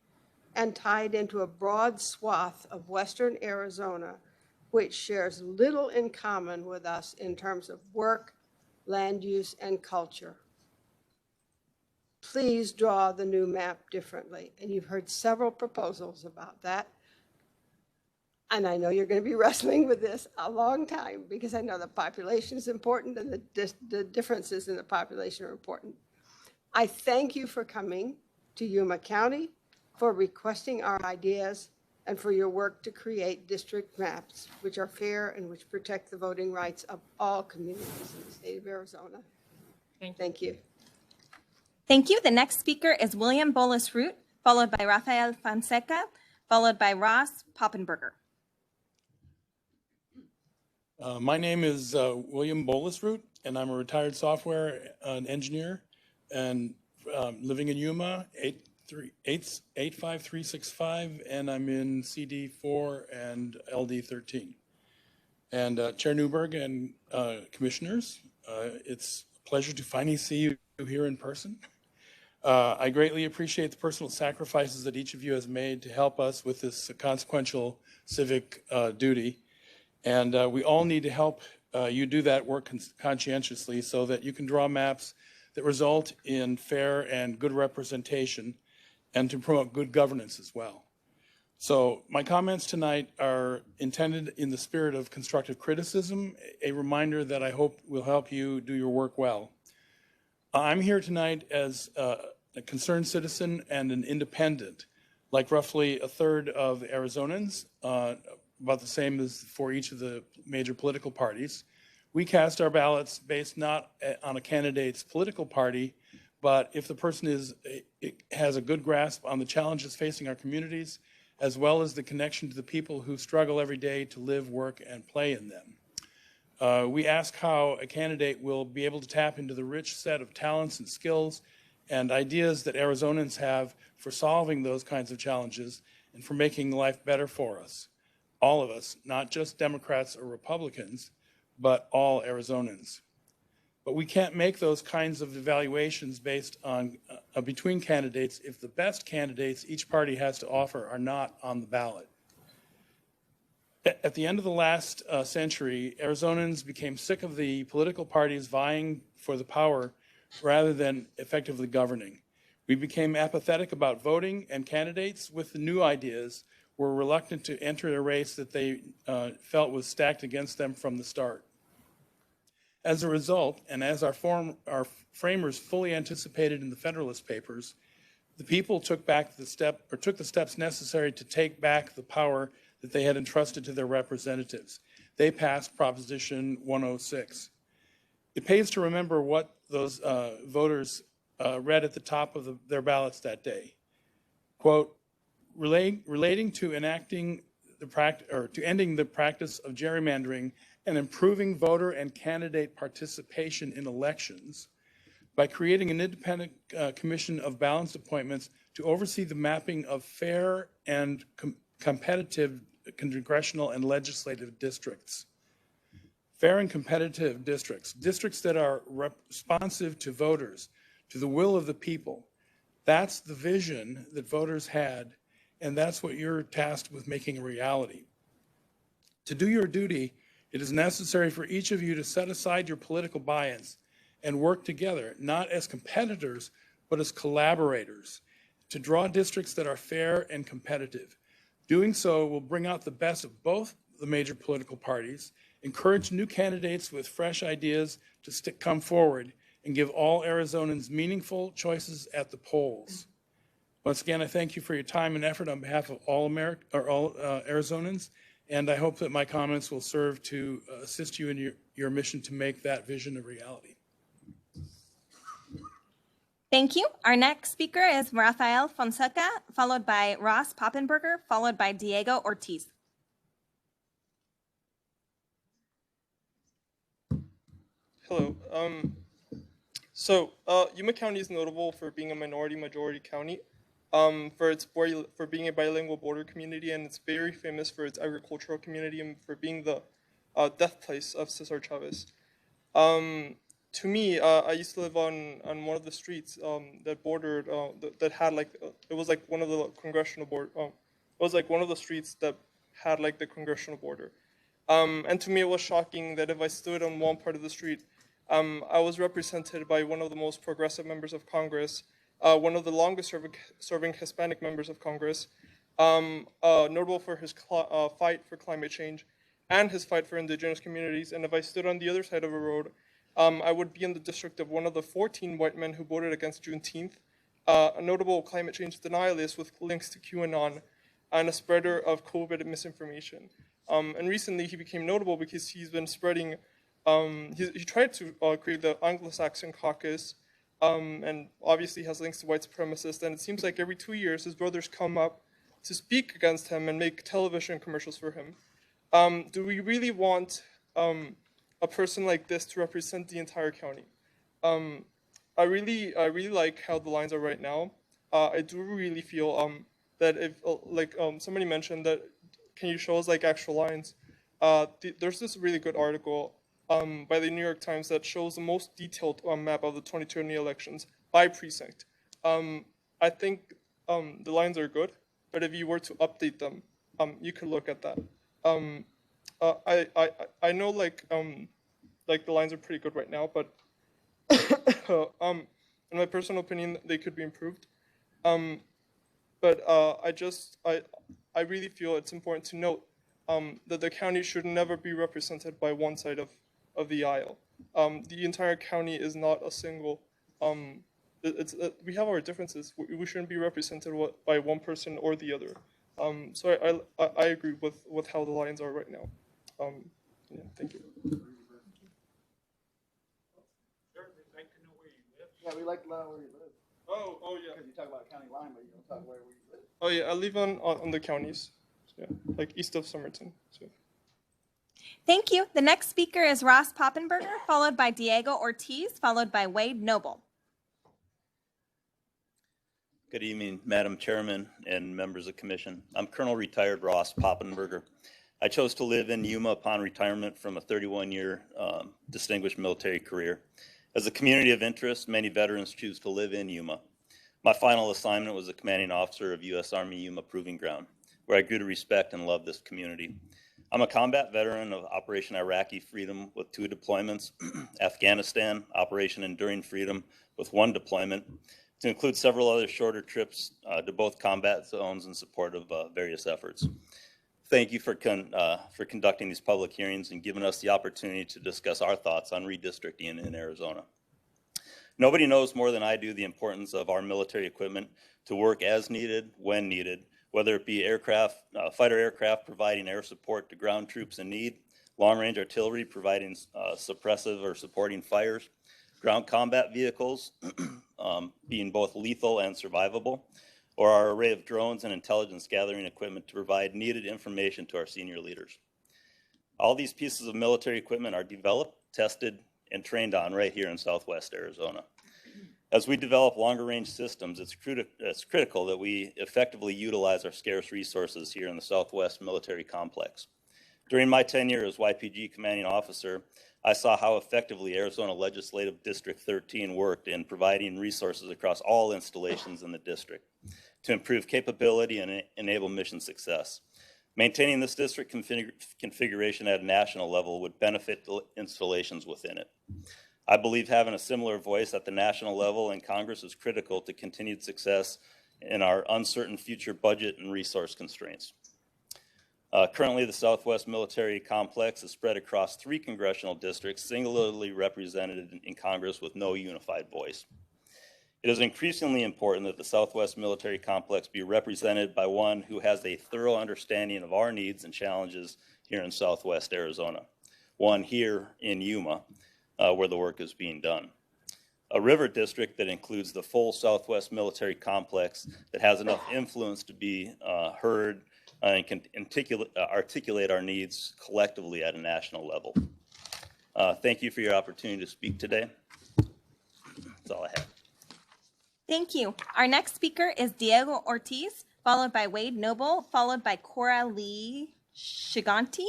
and tied into a broad swath of western Arizona, which shares little in common with us in terms of work, land use, and culture. please draw the new map differently. And you've heard several proposals about that. And I know you're going to be wrestling with this a long time because I know the population is important and the differences in the population are important. I thank you for coming to Yuma County, for requesting our ideas, and for your work to create district maps which are fair and which protect the voting rights of all communities in the state of Arizona. Thank you. Thank you. The next speaker is William Bolus Root, followed by Rafael Fonseca, followed by Ross Poppenberger. My name is William Bolus Root, and I'm a retired software engineer and living in Yuma, 85365, and I'm in CD4 and LD13. And Chair Newberg and commissioners, it's a pleasure to finally see you here in person. I greatly appreciate the personal sacrifices that each of you has made to help us with this consequential civic duty. And we all need to help you do that work conscientiously so that you can draw maps that result in fair and good representation and to promote good governance as well. So my comments tonight are intended in the spirit of constructive criticism, a reminder that I hope will help you do your work well. I'm here tonight as a concerned citizen and an independent, like roughly a third of the Arizonans, about the same as for each of the major political parties. We cast our ballots based not on a candidate's political party, but if the person has a good grasp on the challenges facing our communities, as well as the connection to the people who struggle every day to live, work, and play in them. We ask how a candidate will be able to tap into the rich set of talents and skills and ideas that Arizonans have for solving those kinds of challenges and for making life better for us. All of us, not just Democrats or Republicans, but all Arizonans. But we can't make those kinds of evaluations based on between candidates if the best candidates each party has to offer are not on the ballot. At the end of the last century, Arizonans became sick of the political parties vying for the power rather than effectively governing. We became apathetic about voting, and candidates with the new ideas were reluctant to enter a race that they felt was stacked against them from the start. As a result, and as our framers fully anticipated in the Federalist Papers, the people took the steps necessary to take back the power that they had entrusted to their representatives. They passed Proposition 106. It pays to remember what those voters read at the top of their ballots that day. Quote, relating to ending the practice of gerrymandering and improving voter and candidate participation in elections by creating an independent commission of balanced appointments to oversee the mapping of fair and competitive congressional and legislative districts. Fair and competitive districts, districts that are responsive to voters, to the will of the people. That's the vision that voters had, and that's what you're tasked with making a reality. To do your duty, it is necessary for each of you to set aside your political bias and work together, not as competitors, but as collaborators, to draw districts that are fair and competitive. Doing so will bring out the best of both the major political parties, encourage new candidates with fresh ideas to come forward, and give all Arizonans meaningful choices at the polls. Once again, I thank you for your time and effort on behalf of all Arizonans, and I hope that my comments will serve to assist you in your mission to make that vision a reality. Thank you. Our next speaker is Rafael Fonseca, followed by Ross Poppenberger, followed by Diego Ortiz. Hello. Yuma County is notable for being a minority-majority county, for being a bilingual border community, and it's very famous for its agricultural community and for being the death place of Cesar Chavez. To me, I used to live on one of the streets that bordered, that had it was like one of the congressional border, it was like one of the streets that had like the congressional border. And to me, it was shocking that if I stood on one part of the street, I was represented by one of the most progressive members of Congress, one of the longest serving Hispanic members of Congress, notable for his fight for climate change and his fight for indigenous communities. And if I stood on the other side of a road, I would be in the district of one of the 14 white men who voted against Juneteenth, a notable climate change denialist with links to QAnon, and a spreader of COVID misinformation. And recently he became notable because he's been spreading, he tried to create the Anglo-Saxon caucus, and obviously has links to white supremacists. And it seems like every 2 years his brothers come up to speak against him and make television commercials for him. Do we really want a person like this to represent the entire county? I really like how the lines are right now. I do really feel that if, somebody mentioned that, can you show us like actual lines? There's this really good article by the New York Times that shows the most detailed map of the 2020 elections by precinct. I think the lines are good, but if you were to update them, you could look at that. I know like the lines are pretty good right now, but in my personal opinion, they could be improved. But I really feel it's important to note that the county should never be represented by one side of the aisle. The entire county is not a single. We have our differences. We shouldn't be represented by one person or the other. So I agree with how the lines are right now. Yeah, thank you. Yeah, we like to know where you live. Oh yeah. Because you talk about county line, but you don't talk where you live. Oh yeah, I live on the counties, yeah, like east of Somerton. So. Thank you. The next speaker is Ross Poppenberger, followed by Diego Ortiz, followed by Wade Noble. Good evening, Madam Chairman and members of the Commission. I'm Colonel Retired Ross Poppenberger. I chose to live in Yuma upon retirement from a 31-year distinguished military career. As a community of interest, many veterans choose to live in Yuma. My final assignment was a commanding officer of U.S. Army Yuma Proving Ground, where I grew to respect and love this community. I'm a combat veteran of Operation Iraqi Freedom with 2 deployments, Afghanistan, Operation Enduring Freedom with 1 deployment, to include several other shorter trips to both combat zones in support of various efforts. Thank you for conducting these public hearings and giving us the opportunity to discuss our thoughts on redistricting in Arizona. Nobody knows more than I do the importance of our military equipment to work as needed, when needed, whether it be aircraft, fighter aircraft providing air support to ground troops in need, long-range artillery providing suppressive or supporting fires, ground combat vehicles being both lethal and survivable, or our array of drones and intelligence gathering equipment to provide needed information to our senior leaders. All these pieces of military equipment are developed, tested, and trained on right here in Southwest Arizona. As we develop longer range systems, it's critical that we effectively utilize our scarce resources here in the Southwest military complex. During my tenure as YPG commanding officer, I saw how effectively Arizona Legislative District 13 worked in providing resources across all installations in the district to improve capability and enable mission success. Maintaining this district configuration at a national level would benefit the installations within it. I believe having a similar voice at the national level in Congress is critical to continued success in our uncertain future budget and resource constraints. Currently, the Southwest Military Complex is spread across 3 congressional districts, singularly represented in Congress with no unified voice. It is increasingly important that the Southwest Military Complex be represented by one who has a thorough understanding of our needs and challenges here in Southwest Arizona, one here in Yuma, where the work is being done. A river district that includes the full Southwest Military Complex that has enough influence to be heard and can articulate our needs collectively at a national level. Thank you for your opportunity to speak today. That's all I have. Thank you. Our next speaker is Diego Ortiz, followed by Wade Noble, followed by Cora Lee Shiganti.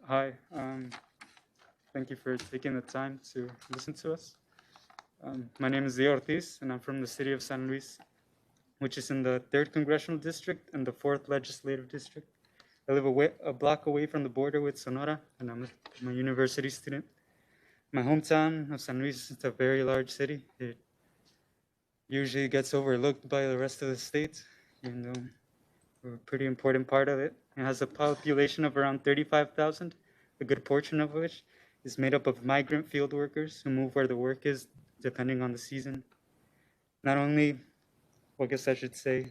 Hi, thank you for taking the time to listen to us. My name is Diego Ortiz, and I'm from the city of San Luis, which is in the 3rd Congressional District and the 4th Legislative District. I live a block away from the border with Sonora, and I'm a university student. My hometown of San Luis is a very large city. It usually gets overlooked by the rest of the state, even though we're a pretty important part of it. It has a population of around 35,000, a good portion of which is made up of migrant field workers who move where the work is, depending on the season. Not only, well, I guess I should say,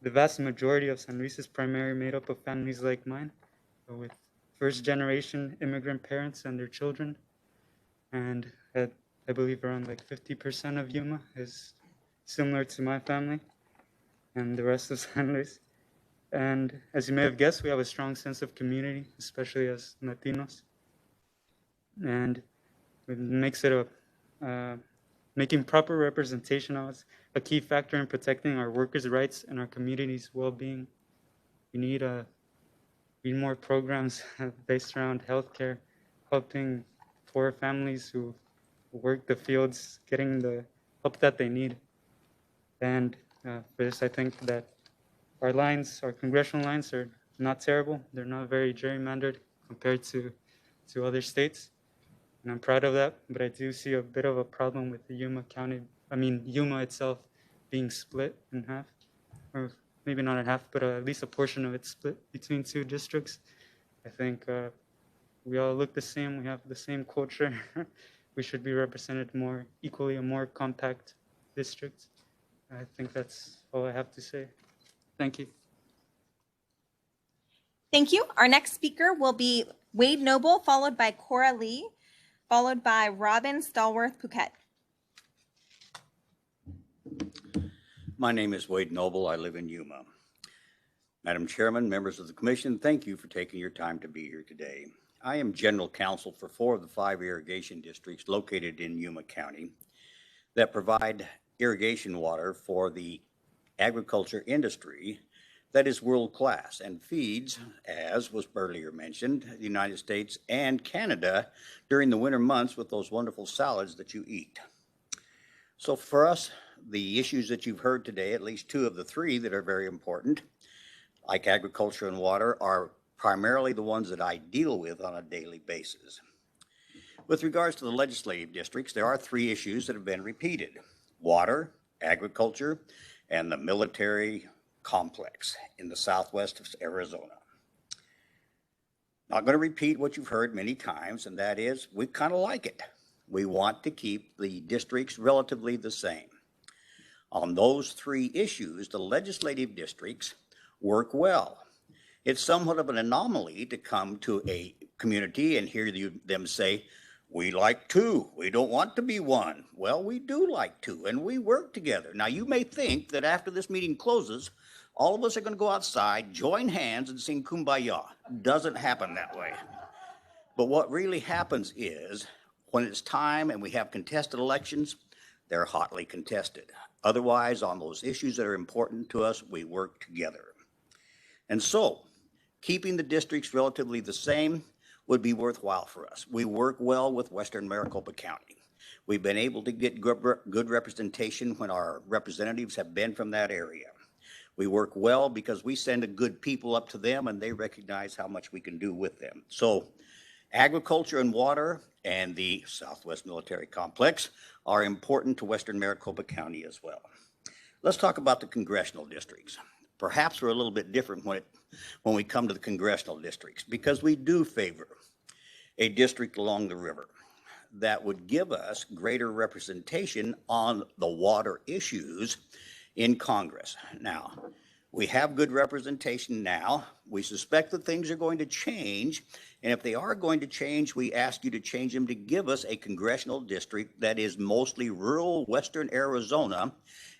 the vast majority of San Luis is primarily made up of families like mine, with first-generation immigrant parents and their children. And I believe around like 50% of Yuma is similar to my family and the rest of San Luis. And as you may have guessed, we have a strong sense of community, especially as Latinos. And it makes it making proper representation of us a key factor in protecting our workers' rights and our community's well-being. We need more programs based around healthcare, helping poor families who work the fields, getting the help that they need. And for this, I think that our congressional lines are not terrible. They're not very gerrymandered compared to other states. And I'm proud of that, but I do see a bit of a problem with the Yuma itself being split in half, or maybe not in half, but at least a portion of it split between two districts. I think we all look the same, we have the same culture. We should be represented more equally, a more compact district. I think that's all I have to say. Thank you. Thank you. Our next speaker will be Wade Noble, followed by Cora Lee, followed by Robin Stallworth-Phuket. My name is Wade Noble. I live in Yuma. Madam Chairman, members of the Commission, thank you for taking your time to be here today. I am General Counsel for 4 of the 5 irrigation districts located in Yuma County that provide irrigation water for the agriculture industry that is world-class and feeds, as was earlier mentioned, the United States and Canada during the winter months with those wonderful salads that you eat. So for us, the issues that you've heard today, at least 2 of the 3 that are very important, like agriculture and water, are primarily the ones that I deal with on a daily basis. With regards to the legislative districts, there are 3 issues that have been repeated: water, agriculture, and the military complex in the southwest of Arizona. Not going to repeat what you've heard many times, and that is we kind of like it. We want to keep the districts relatively the same. On those 3 issues, the legislative districts work well. It's somewhat of an anomaly to come to a community and hear them say, we like 2, we don't want to be 1. Well, we do like 2, and we work together. Now, you may think that after this meeting closes, all of us are going to go outside, join hands, and sing Kumbaya. Doesn't happen that way. But what really happens is, when it's time and we have contested elections, they're hotly contested. Otherwise, on those issues that are important to us, we work together. And so, keeping the districts relatively the same would be worthwhile for us. We work well with Western Maricopa County. We've been able to get good representation when our representatives have been from that area. We work well because we send good people up to them and they recognize how much we can do with them. So agriculture and water and the Southwest Military Complex are important to Western Maricopa County as well. Let's talk about the congressional districts. Perhaps we're a little bit different when we come to the congressional districts, because we do favor a district along the river that would give us greater representation on the water issues in Congress. Now, we have good representation now. We suspect that things are going to change, and if they are going to change, we ask you to change them to give us a congressional district that is mostly rural western Arizona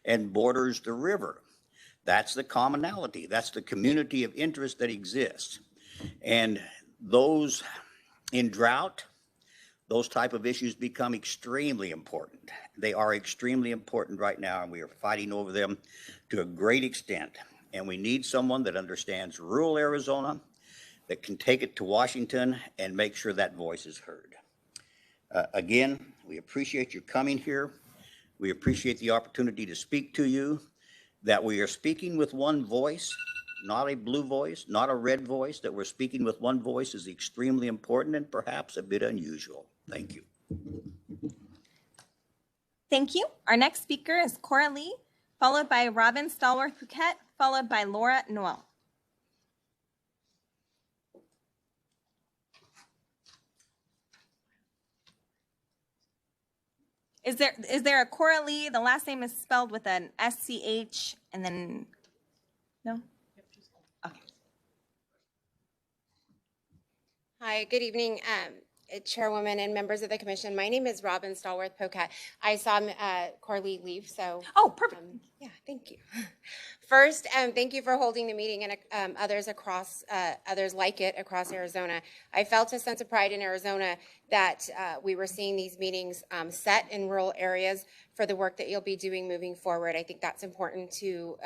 and borders the river. That's the commonality. That's the community of interest that exists. And those in drought, those type of issues become extremely important. They are extremely important right now, and we are fighting over them to a great extent. And we need someone that understands rural Arizona, that can take it to Washington and make sure that voice is heard. Again, we appreciate your coming here. We appreciate the opportunity to speak to you, that we are speaking with one voice not a blue voice, not a red voice, that we're speaking with one voice is extremely important and perhaps a bit unusual. Thank you. Thank you. Our next speaker is Cora Lee, followed by Robin Stallworth-Bouquet, followed by Laura Noel. Is there a Cora Lee? The last name is spelled with an SCH and then, no? Okay. Hi, good evening, Chairwoman and members of the commission. My name is Robin Stallworth-Pocat. I saw Corley leave, so. Oh, perfect. Yeah, thank you. First, thank you for holding the meeting and others like it across Arizona. I felt a sense of pride in Arizona that we were seeing these meetings set in rural areas for the work that you'll be doing moving forward. I think that's important to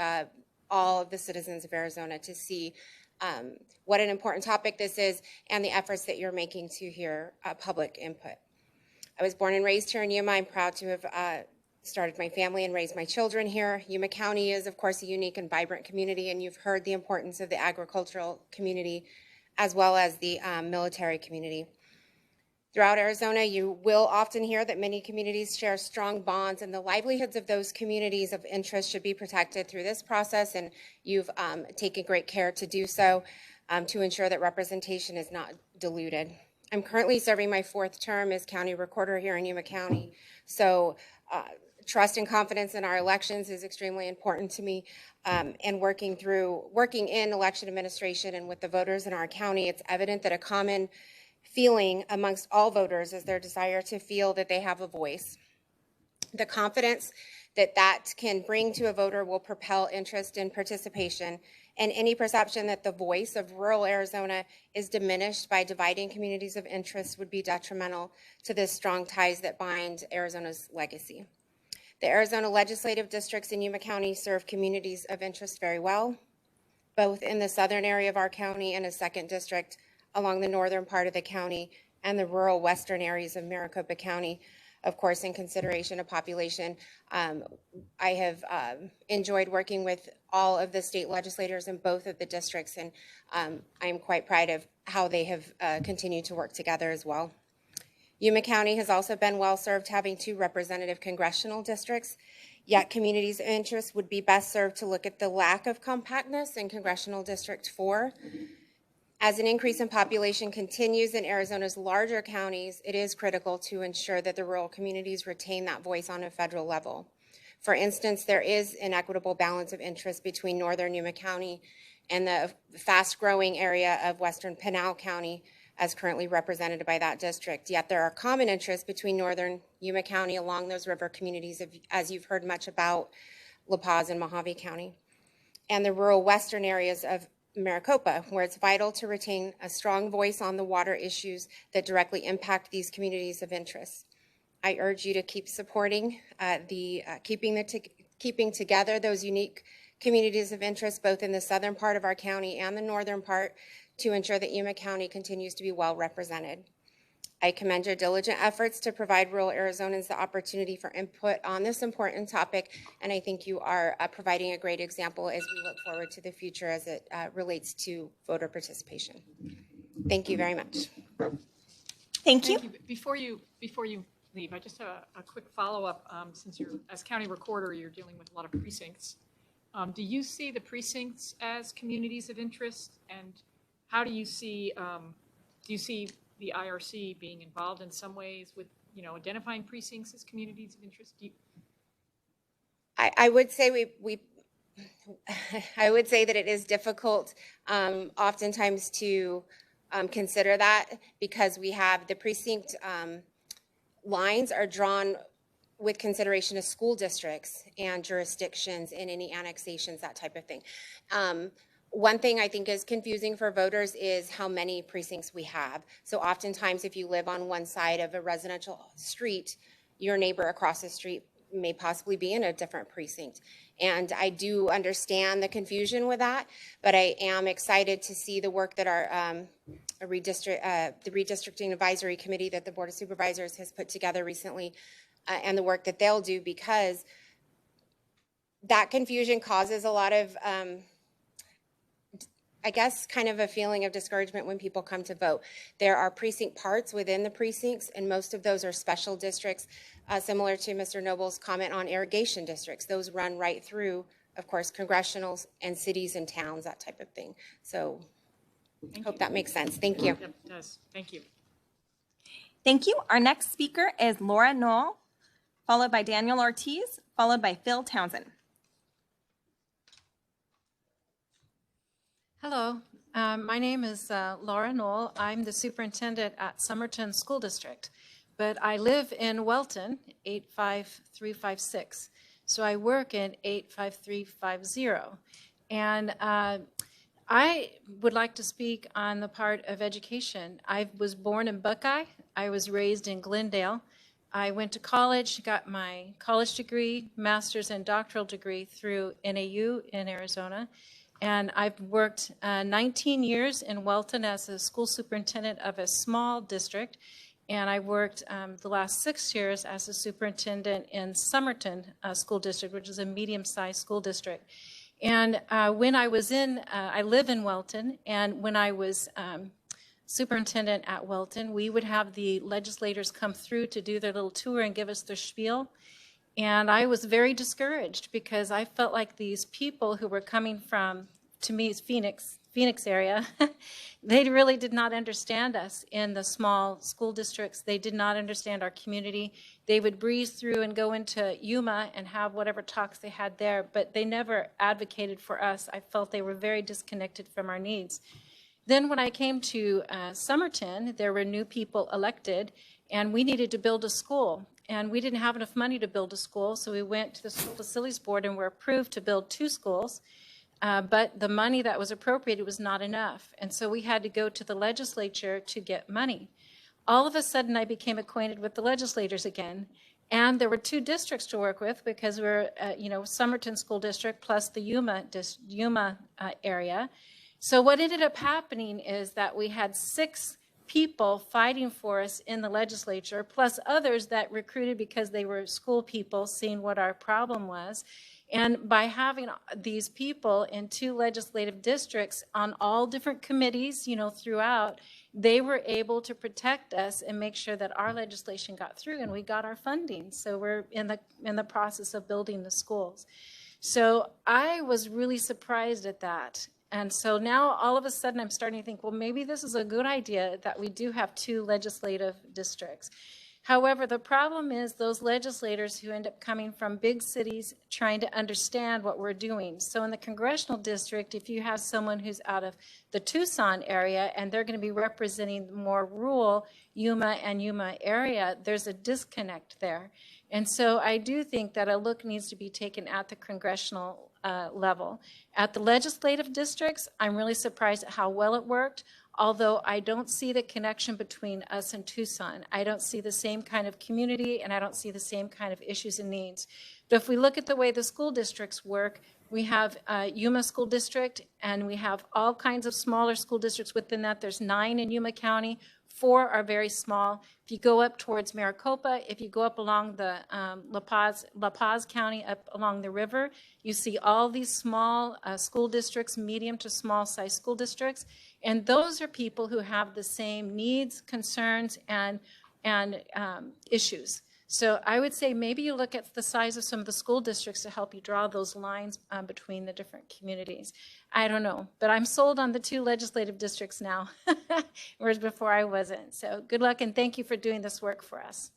all of the citizens of Arizona to see what an important topic this is and the efforts that you're making to hear public input. I was born and raised here in Yuma. I'm proud to have started my family and raised my children here. Yuma County is, of course, a unique and vibrant community, and you've heard the importance of the agricultural community as well as the military community. Throughout Arizona, you will often hear that many communities share strong bonds, and the livelihoods of those communities of interest should be protected through this process, and you've taken great care to do so to ensure that representation is not diluted. I'm currently serving my 4th term as county recorder here in Yuma County, so trust and confidence in our elections is extremely important to me, and working in election administration and with the voters in our county, it's evident that a common feeling amongst all voters is their desire to feel that they have a voice. The confidence that can bring to a voter will propel interest and participation, and any perception that the voice of rural Arizona is diminished by dividing communities of interest would be detrimental to the strong ties that bind Arizona's legacy. The Arizona legislative districts in Yuma County serve communities of interest very well, both in the southern area of our county and a 2nd district along the northern part of the county and the rural western areas of Maricopa County, of course, in consideration of population. I have enjoyed working with all of the state legislators in both of the districts, and I am quite proud of how they have continued to work together as well. Yuma County has also been well served having 2 representative congressional districts, yet communities of interest would be best served to look at the lack of compactness in Congressional District 4. As an increase in population continues in Arizona's larger counties, it is critical to ensure that the rural communities retain that voice on a federal level. For instance, there is an equitable balance of interest between northern Yuma County and the fast-growing area of western Pinal County, as currently represented by that district. Yet there are common interests between northern Yuma County along those river communities, as you've heard much about La Paz and Mojave County, and the rural western areas of Maricopa, where it's vital to retain a strong voice on the water issues that directly impact these communities of interest. I urge you to keep supporting keeping together those unique communities of interest, both in the southern part of our county and the northern part, to ensure that Yuma County continues to be well represented. I commend your diligent efforts to provide rural Arizonans the opportunity for input on this important topic, and I think you are providing a great example as we look forward to the future as it relates to voter participation. Thank you very much. Thank you. Before you leave, I just have a quick follow-up. Since you're, as county recorder, you're dealing with a lot of precincts. Do you see the precincts as communities of interest, and how do you see the IRC being involved in some ways with, identifying precincts as communities of interest? I would say I would say that it is difficult oftentimes to consider that, because we have the precinct lines are drawn with consideration of school districts and jurisdictions and any annexations, that type of thing. One thing I think is confusing for voters is how many precincts we have. So oftentimes, if you live on one side of a residential street, your neighbor across the street may possibly be in a different precinct. And I do understand the confusion with that, but I am excited to see the work that our the redistricting advisory committee that the Board of Supervisors has put together recently, and the work that they'll do, because that confusion causes a lot of I guess, kind of a feeling of discouragement when people come to vote. There are precinct parts within the precincts, and most of those are special districts, similar to Mr. Noble's comment on irrigation districts. Those run right through, of course, congressionals and cities and towns, that type of thing. So hope that makes sense. Thank you. Yep, it does. Thank you. Thank you. Our next speaker is Laura Knoll, followed by Daniel Ortiz, followed by Phil Townsend. Hello, my name is Laura Knoll. I'm the superintendent at Somerton School District, but I live in Welton, 85356. So I work in 85350. And I would like to speak on the part of education. I was born in Buckeye. I was raised in Glendale. I went to college, got my college degree, master's and doctoral degree through NAU in Arizona. And I've worked 19 years in Welton as a school superintendent of a small district. And I worked the last 6 years as a superintendent in Somerton School District, which is a medium-sized school district. And when I was I live in Welton, and when I was superintendent at Welton, we would have the legislators come through to do their little tour and give us their spiel. And I was very discouraged because I felt like these people who were coming from, to me, Phoenix area, they really did not understand us in the small school districts. They did not understand our community. They would breeze through and go into Yuma and have whatever talks they had there, but they never advocated for us. I felt they were very disconnected from our needs. Then when I came to Somerton, there were new people elected, and we needed to build a school. And we didn't have enough money to build a school, so we went to the School Facilities Board and were approved to build 2 schools. But the money that was appropriated was not enough. And so we had to go to the legislature to get money. All of a sudden, I became acquainted with the legislators again. And there were 2 districts to work with because we're, Somerton School District plus the Yuma area. So what ended up happening is that we had 6 people fighting for us in the legislature, plus others that recruited because they were school people seeing what our problem was. And by having these people in 2 legislative districts on all different committees, throughout, they were able to protect us and make sure that our legislation got through and we got our funding. So we're in the process of building the schools. So I was really surprised at that. And so now all of a sudden I'm starting to think, well, maybe this is a good idea that we do have 2 legislative districts. However, the problem is those legislators who end up coming from big cities trying to understand what we're doing. So in the congressional district, if you have someone who's out of the Tucson area and they're going to be representing the more rural Yuma and Yuma area, there's a disconnect there. And so I do think that a look needs to be taken at the congressional level. At the legislative districts, I'm really surprised at how well it worked, although I don't see the connection between us and Tucson. I don't see the same kind of community, and I don't see the same kind of issues and needs. But if we look at the way the school districts work, we have Yuma School District, and we have all kinds of smaller school districts within that. There's 9 in Yuma County. 4 are very small. If you go up towards Maricopa, if you go up along the La Paz County, up along the river, you see all these small school districts, medium to small size school districts. And those are people who have the same needs, concerns, and issues. So I would say maybe you look at the size of some of the school districts to help you draw those lines between the different communities. I don't know, but I'm sold on the 2 legislative districts now, whereas before I wasn't. So good luck, and thank you for doing this work for us.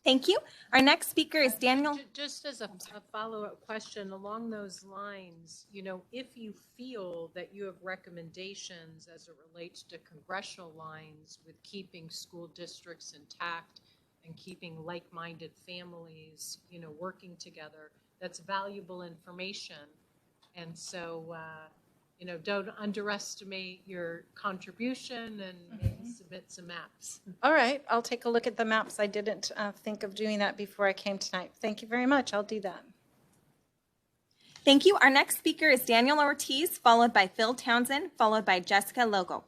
Thank you. Our next speaker is Daniel. Just as a follow-up question along those lines, if you feel that you have recommendations as it relates to congressional lines with keeping school districts intact and keeping like-minded families, working together, that's valuable information. And so, don't underestimate your contribution and maybe submit some maps. All right, I'll take a look at the maps. I didn't think of doing that before I came tonight. Thank you very much. I'll do that. Thank you. Our next speaker is Daniel Ortiz, followed by Phil Townsend, followed by Jessica Logo.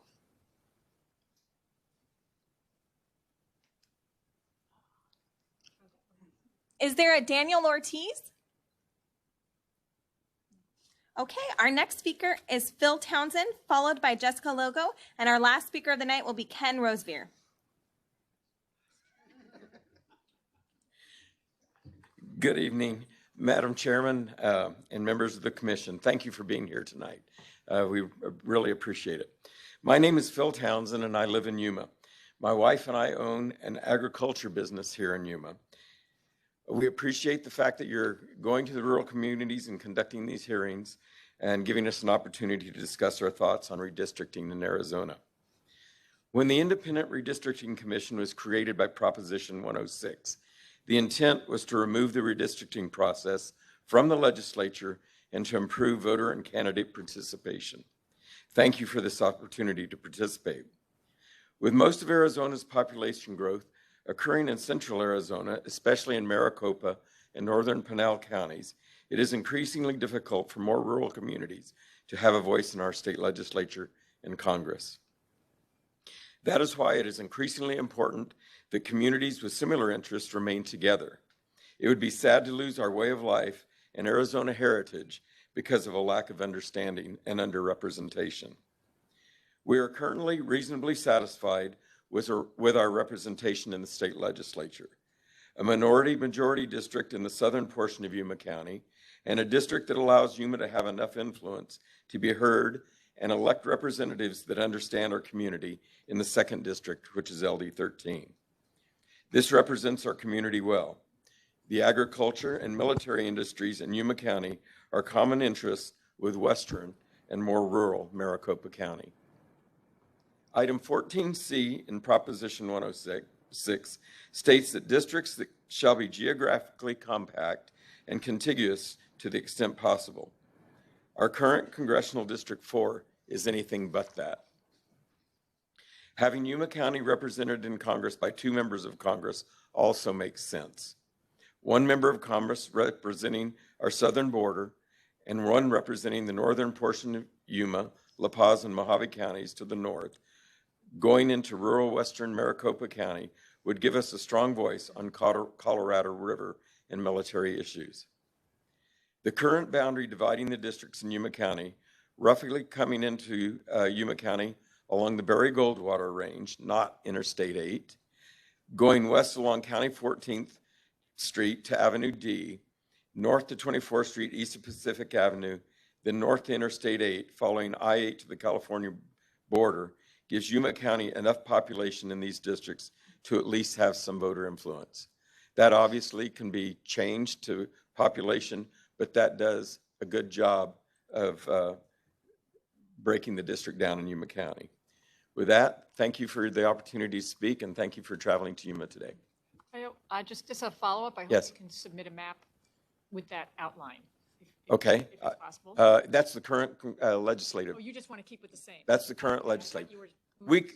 Is there a Daniel Ortiz? Okay, our next speaker is Phil Townsend, followed by Jessica Logo, and our last speaker of the night will be Ken Rosevear. Good evening, Madam Chairman and members of the Commission. Thank you for being here tonight. We really appreciate it. My name is Phil Townsend and I live in Yuma. My wife and I own an agriculture business here in Yuma. We appreciate the fact that you're going to the rural communities and conducting these hearings and giving us an opportunity to discuss our thoughts on redistricting in Arizona. When the Independent Redistricting Commission was created by Proposition 106, the intent was to remove the redistricting process from the legislature and to improve voter and candidate participation. Thank you for this opportunity to participate. With most of Arizona's population growth occurring in central Arizona, especially in Maricopa and northern Pinal counties, it is increasingly difficult for more rural communities to have a voice in our state legislature and Congress. That is why it is increasingly important that communities with similar interests remain together. It would be sad to lose our way of life and Arizona heritage because of a lack of understanding and underrepresentation. We are currently reasonably satisfied with our representation in the state legislature. A minority-majority district in the southern portion of Yuma County, and a district that allows Yuma to have enough influence to be heard and elect representatives that understand our community in the second district, which is LD 13. This represents our community well. The agriculture and military industries in Yuma County are common interests with western and more rural Maricopa County. Item 14C in Proposition 106 states that districts that shall be geographically compact and contiguous to the extent possible. Our current Congressional District 4 is anything but that. Having Yuma County represented in Congress by 2 members of Congress also makes sense. 1 member of Congress representing our southern border and 1 representing the northern portion of Yuma, La Paz, and Mojave counties to the north, going into rural western Maricopa County would give us a strong voice on Colorado River and military issues. The current boundary dividing the districts in Yuma County, roughly coming into Yuma County along the Berry Goldwater Range, not Interstate 8, going west along County 14th Street to Avenue D, north to 24th Street east of Pacific Avenue, then north to Interstate 8, following I-8 to the California border, gives Yuma County enough population in these districts to at least have some voter influence. That obviously can be changed to population, but that does a good job of breaking the district down in Yuma County. With that, thank you for the opportunity to speak, and thank you for traveling to Yuma today. Just a follow-up. I hope Yes. you can submit a map with that outline. Okay. If it's possible. That's the current legislative. Oh, you just want to keep it the same? That's the current legislative.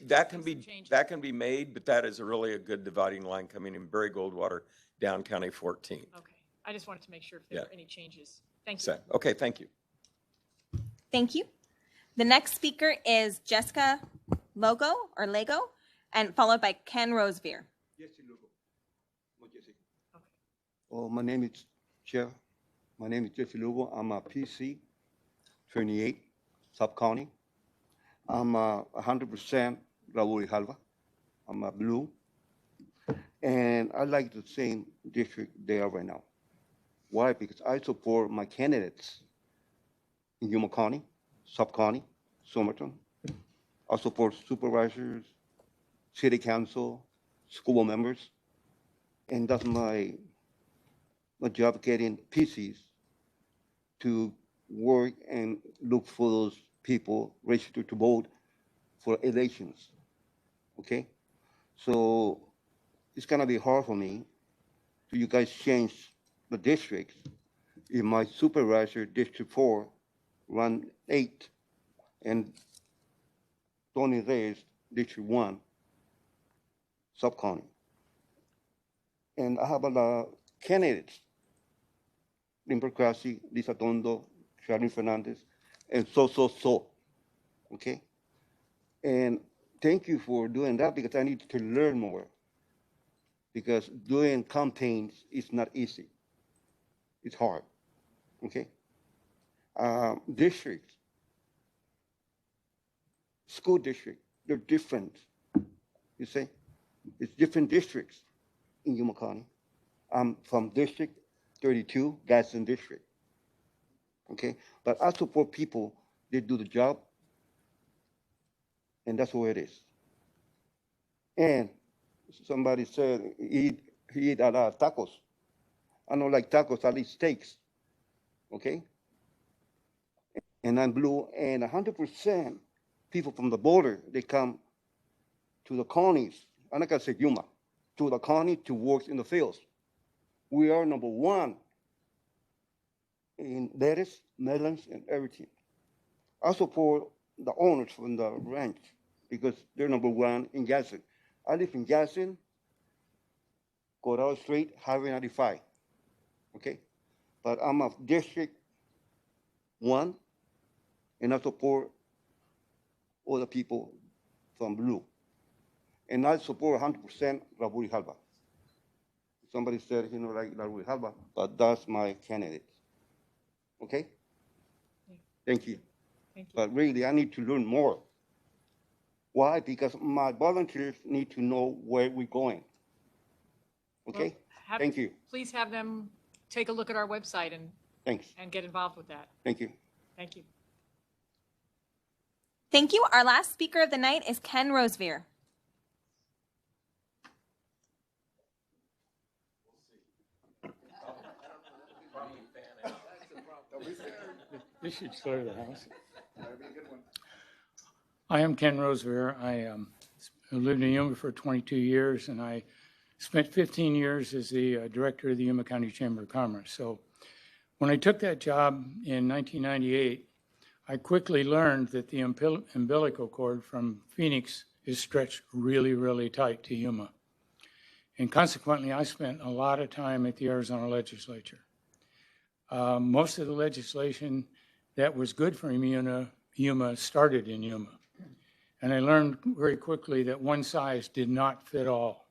That can be made, but that is really a good dividing line coming in Berry Goldwater down County 14. Okay. I just wanted to make sure if there were any changes. Thank you. So, okay, thank you. Thank you. The next speaker is Jessica Logo, and followed by Ken Rosevear. Oh, my name is Chair. My name is Jesse Lugo. I'm a PC 28, sub-county. I'm 100% Raúl Halva. I'm a blue. And I like the same district they are right now. Why? Because I support my candidates in Yuma County, sub-county, Somerton. I support supervisors, city council, school members. And that's my job, getting PCs to work and look for those people registered to vote for elections, okay? So it's gonna be hard for me to you guys change the districts if my supervisor, District 4, run 8, and Tony Reyes, District 1, sub-county. And I have a lot of candidates, Limber Crassi, Lisa Tondo, Charlie Fernandez, and so, okay? And thank you for doing that, because I need to learn more. Because doing campaigns is not easy. It's hard, okay? districts, school district, they're different. You see, it's different districts in Yuma County. I'm from District 32, Gadsden District. Okay, but I support people, they do the job, and that's where it is. And somebody said he eat a lot of tacos. I don't like tacos, I eat steaks. Okay? And I'm blue, and 100% people from the border, they come to the counties, I'm not gonna say Yuma, to the county to work in the fields. We are number one in lettuce, melons, and everything. I support the owners from the ranch because they're number one in Gadsden. I live in Gadsden, Coral Street, Highway 95. Okay? But I'm of District 1, and I support all the people from Blue. And I support 100% Raul Halba. Somebody said, like Raul Halba, but that's my candidate. Okay? Thank you. Thank you. But really, I need to learn more. Why? Because my volunteers need to know where we're going. Okay? Well, Thank you. Please have them take a look at our website Thanks. and get involved with that. Thank you. Thank you. Thank you. Our last speaker of the night is Ken Rosevear. This should clear the house. I am Ken Rosevear. I lived in Yuma for 22 years, and I spent 15 years as the director of the Yuma County Chamber of Commerce. So when I took that job in 1998, I quickly learned that the umbilical cord from Phoenix is stretched really, really tight to Yuma. And consequently, I spent a lot of time at the Arizona legislature. Most of the legislation that was good for Yuma started in Yuma. And I learned very quickly that one size did not fit all.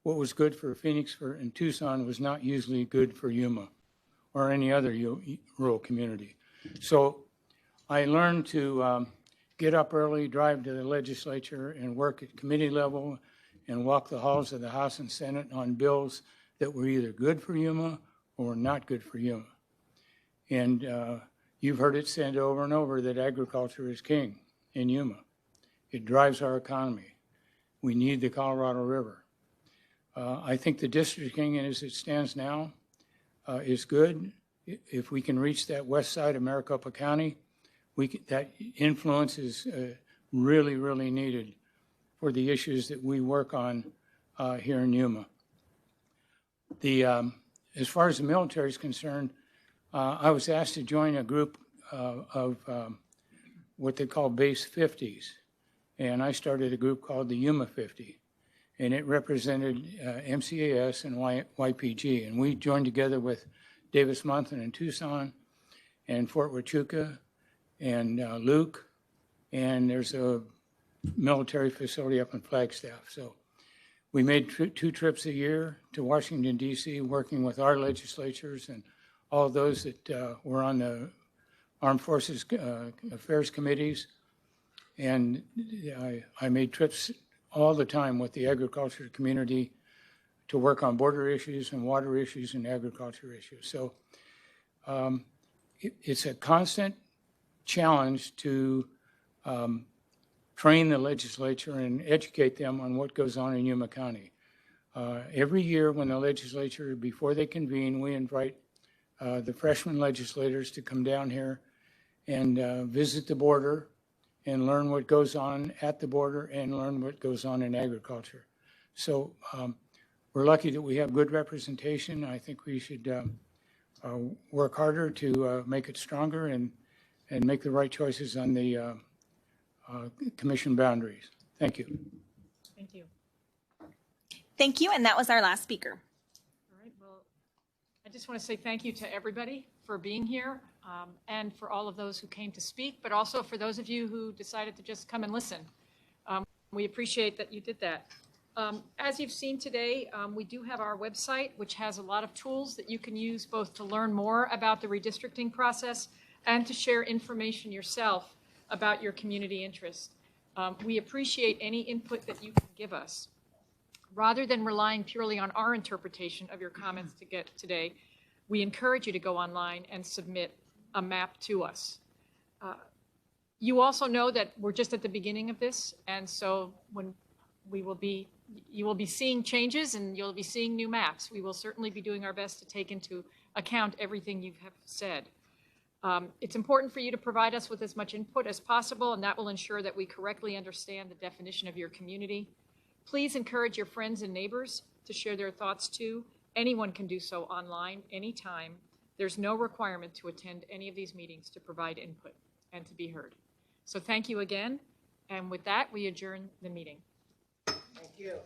What was good for Phoenix and Tucson was not usually good for Yuma or any other rural community. So I learned to get up early, drive to the legislature, and work at committee level and walk the halls of the House and Senate on bills that were either good for Yuma or not good for Yuma. And you've heard it said over and over that agriculture is king in Yuma. It drives our economy. We need the Colorado River. I think the districting as it stands now is good. If we can reach that west side of Maricopa County, that influence is really, really needed for the issues that we work on here in Yuma. As far as the military is concerned, I was asked to join a group of what they call Base 50s. And I started a group called the Yuma 50. And it represented MCAS and YPG. And we joined together with Davis Mountain in Tucson and Fort Huachuca and Luke. And there's a military facility up in Flagstaff. So we made 2 trips a year to Washington, D.C., working with our legislatures and all those that were on the Armed Forces Affairs Committees. And I made trips all the time with the agriculture community to work on border issues and water issues and agriculture issues. So it's a constant challenge to train the legislature and educate them on what goes on in Yuma County. Every year when the legislature, before they convene, we invite the freshman legislators to come down here and visit the border and learn what goes on at the border and learn what goes on in agriculture. So we're lucky that we have good representation. I think we should work harder to make it stronger and make the right choices on the commission boundaries. Thank you. Thank you. Thank you, and that was our last speaker. All right, well, I just want to say thank you to everybody for being here and for all of those who came to speak, but also for those of you who decided to just come and listen. We appreciate that you did that. As you've seen today, we do have our website, which has a lot of tools that you can use both to learn more about the redistricting process and to share information yourself about your community interest. We appreciate any input that you can give us. Rather than relying purely on our interpretation of your comments today, we encourage you to go online and submit a map to us. You also know that we're just at the beginning of this, and so when you will be seeing changes and you'll be seeing new maps. We will certainly be doing our best to take into account everything you have said. It's important for you to provide us with as much input as possible, and that will ensure that we correctly understand the definition of your community. Please encourage your friends and neighbors to share their thoughts too. Anyone can do so online anytime. There's no requirement to attend any of these meetings to provide input and to be heard. So thank you again. And with that, we adjourn the meeting. Thank you.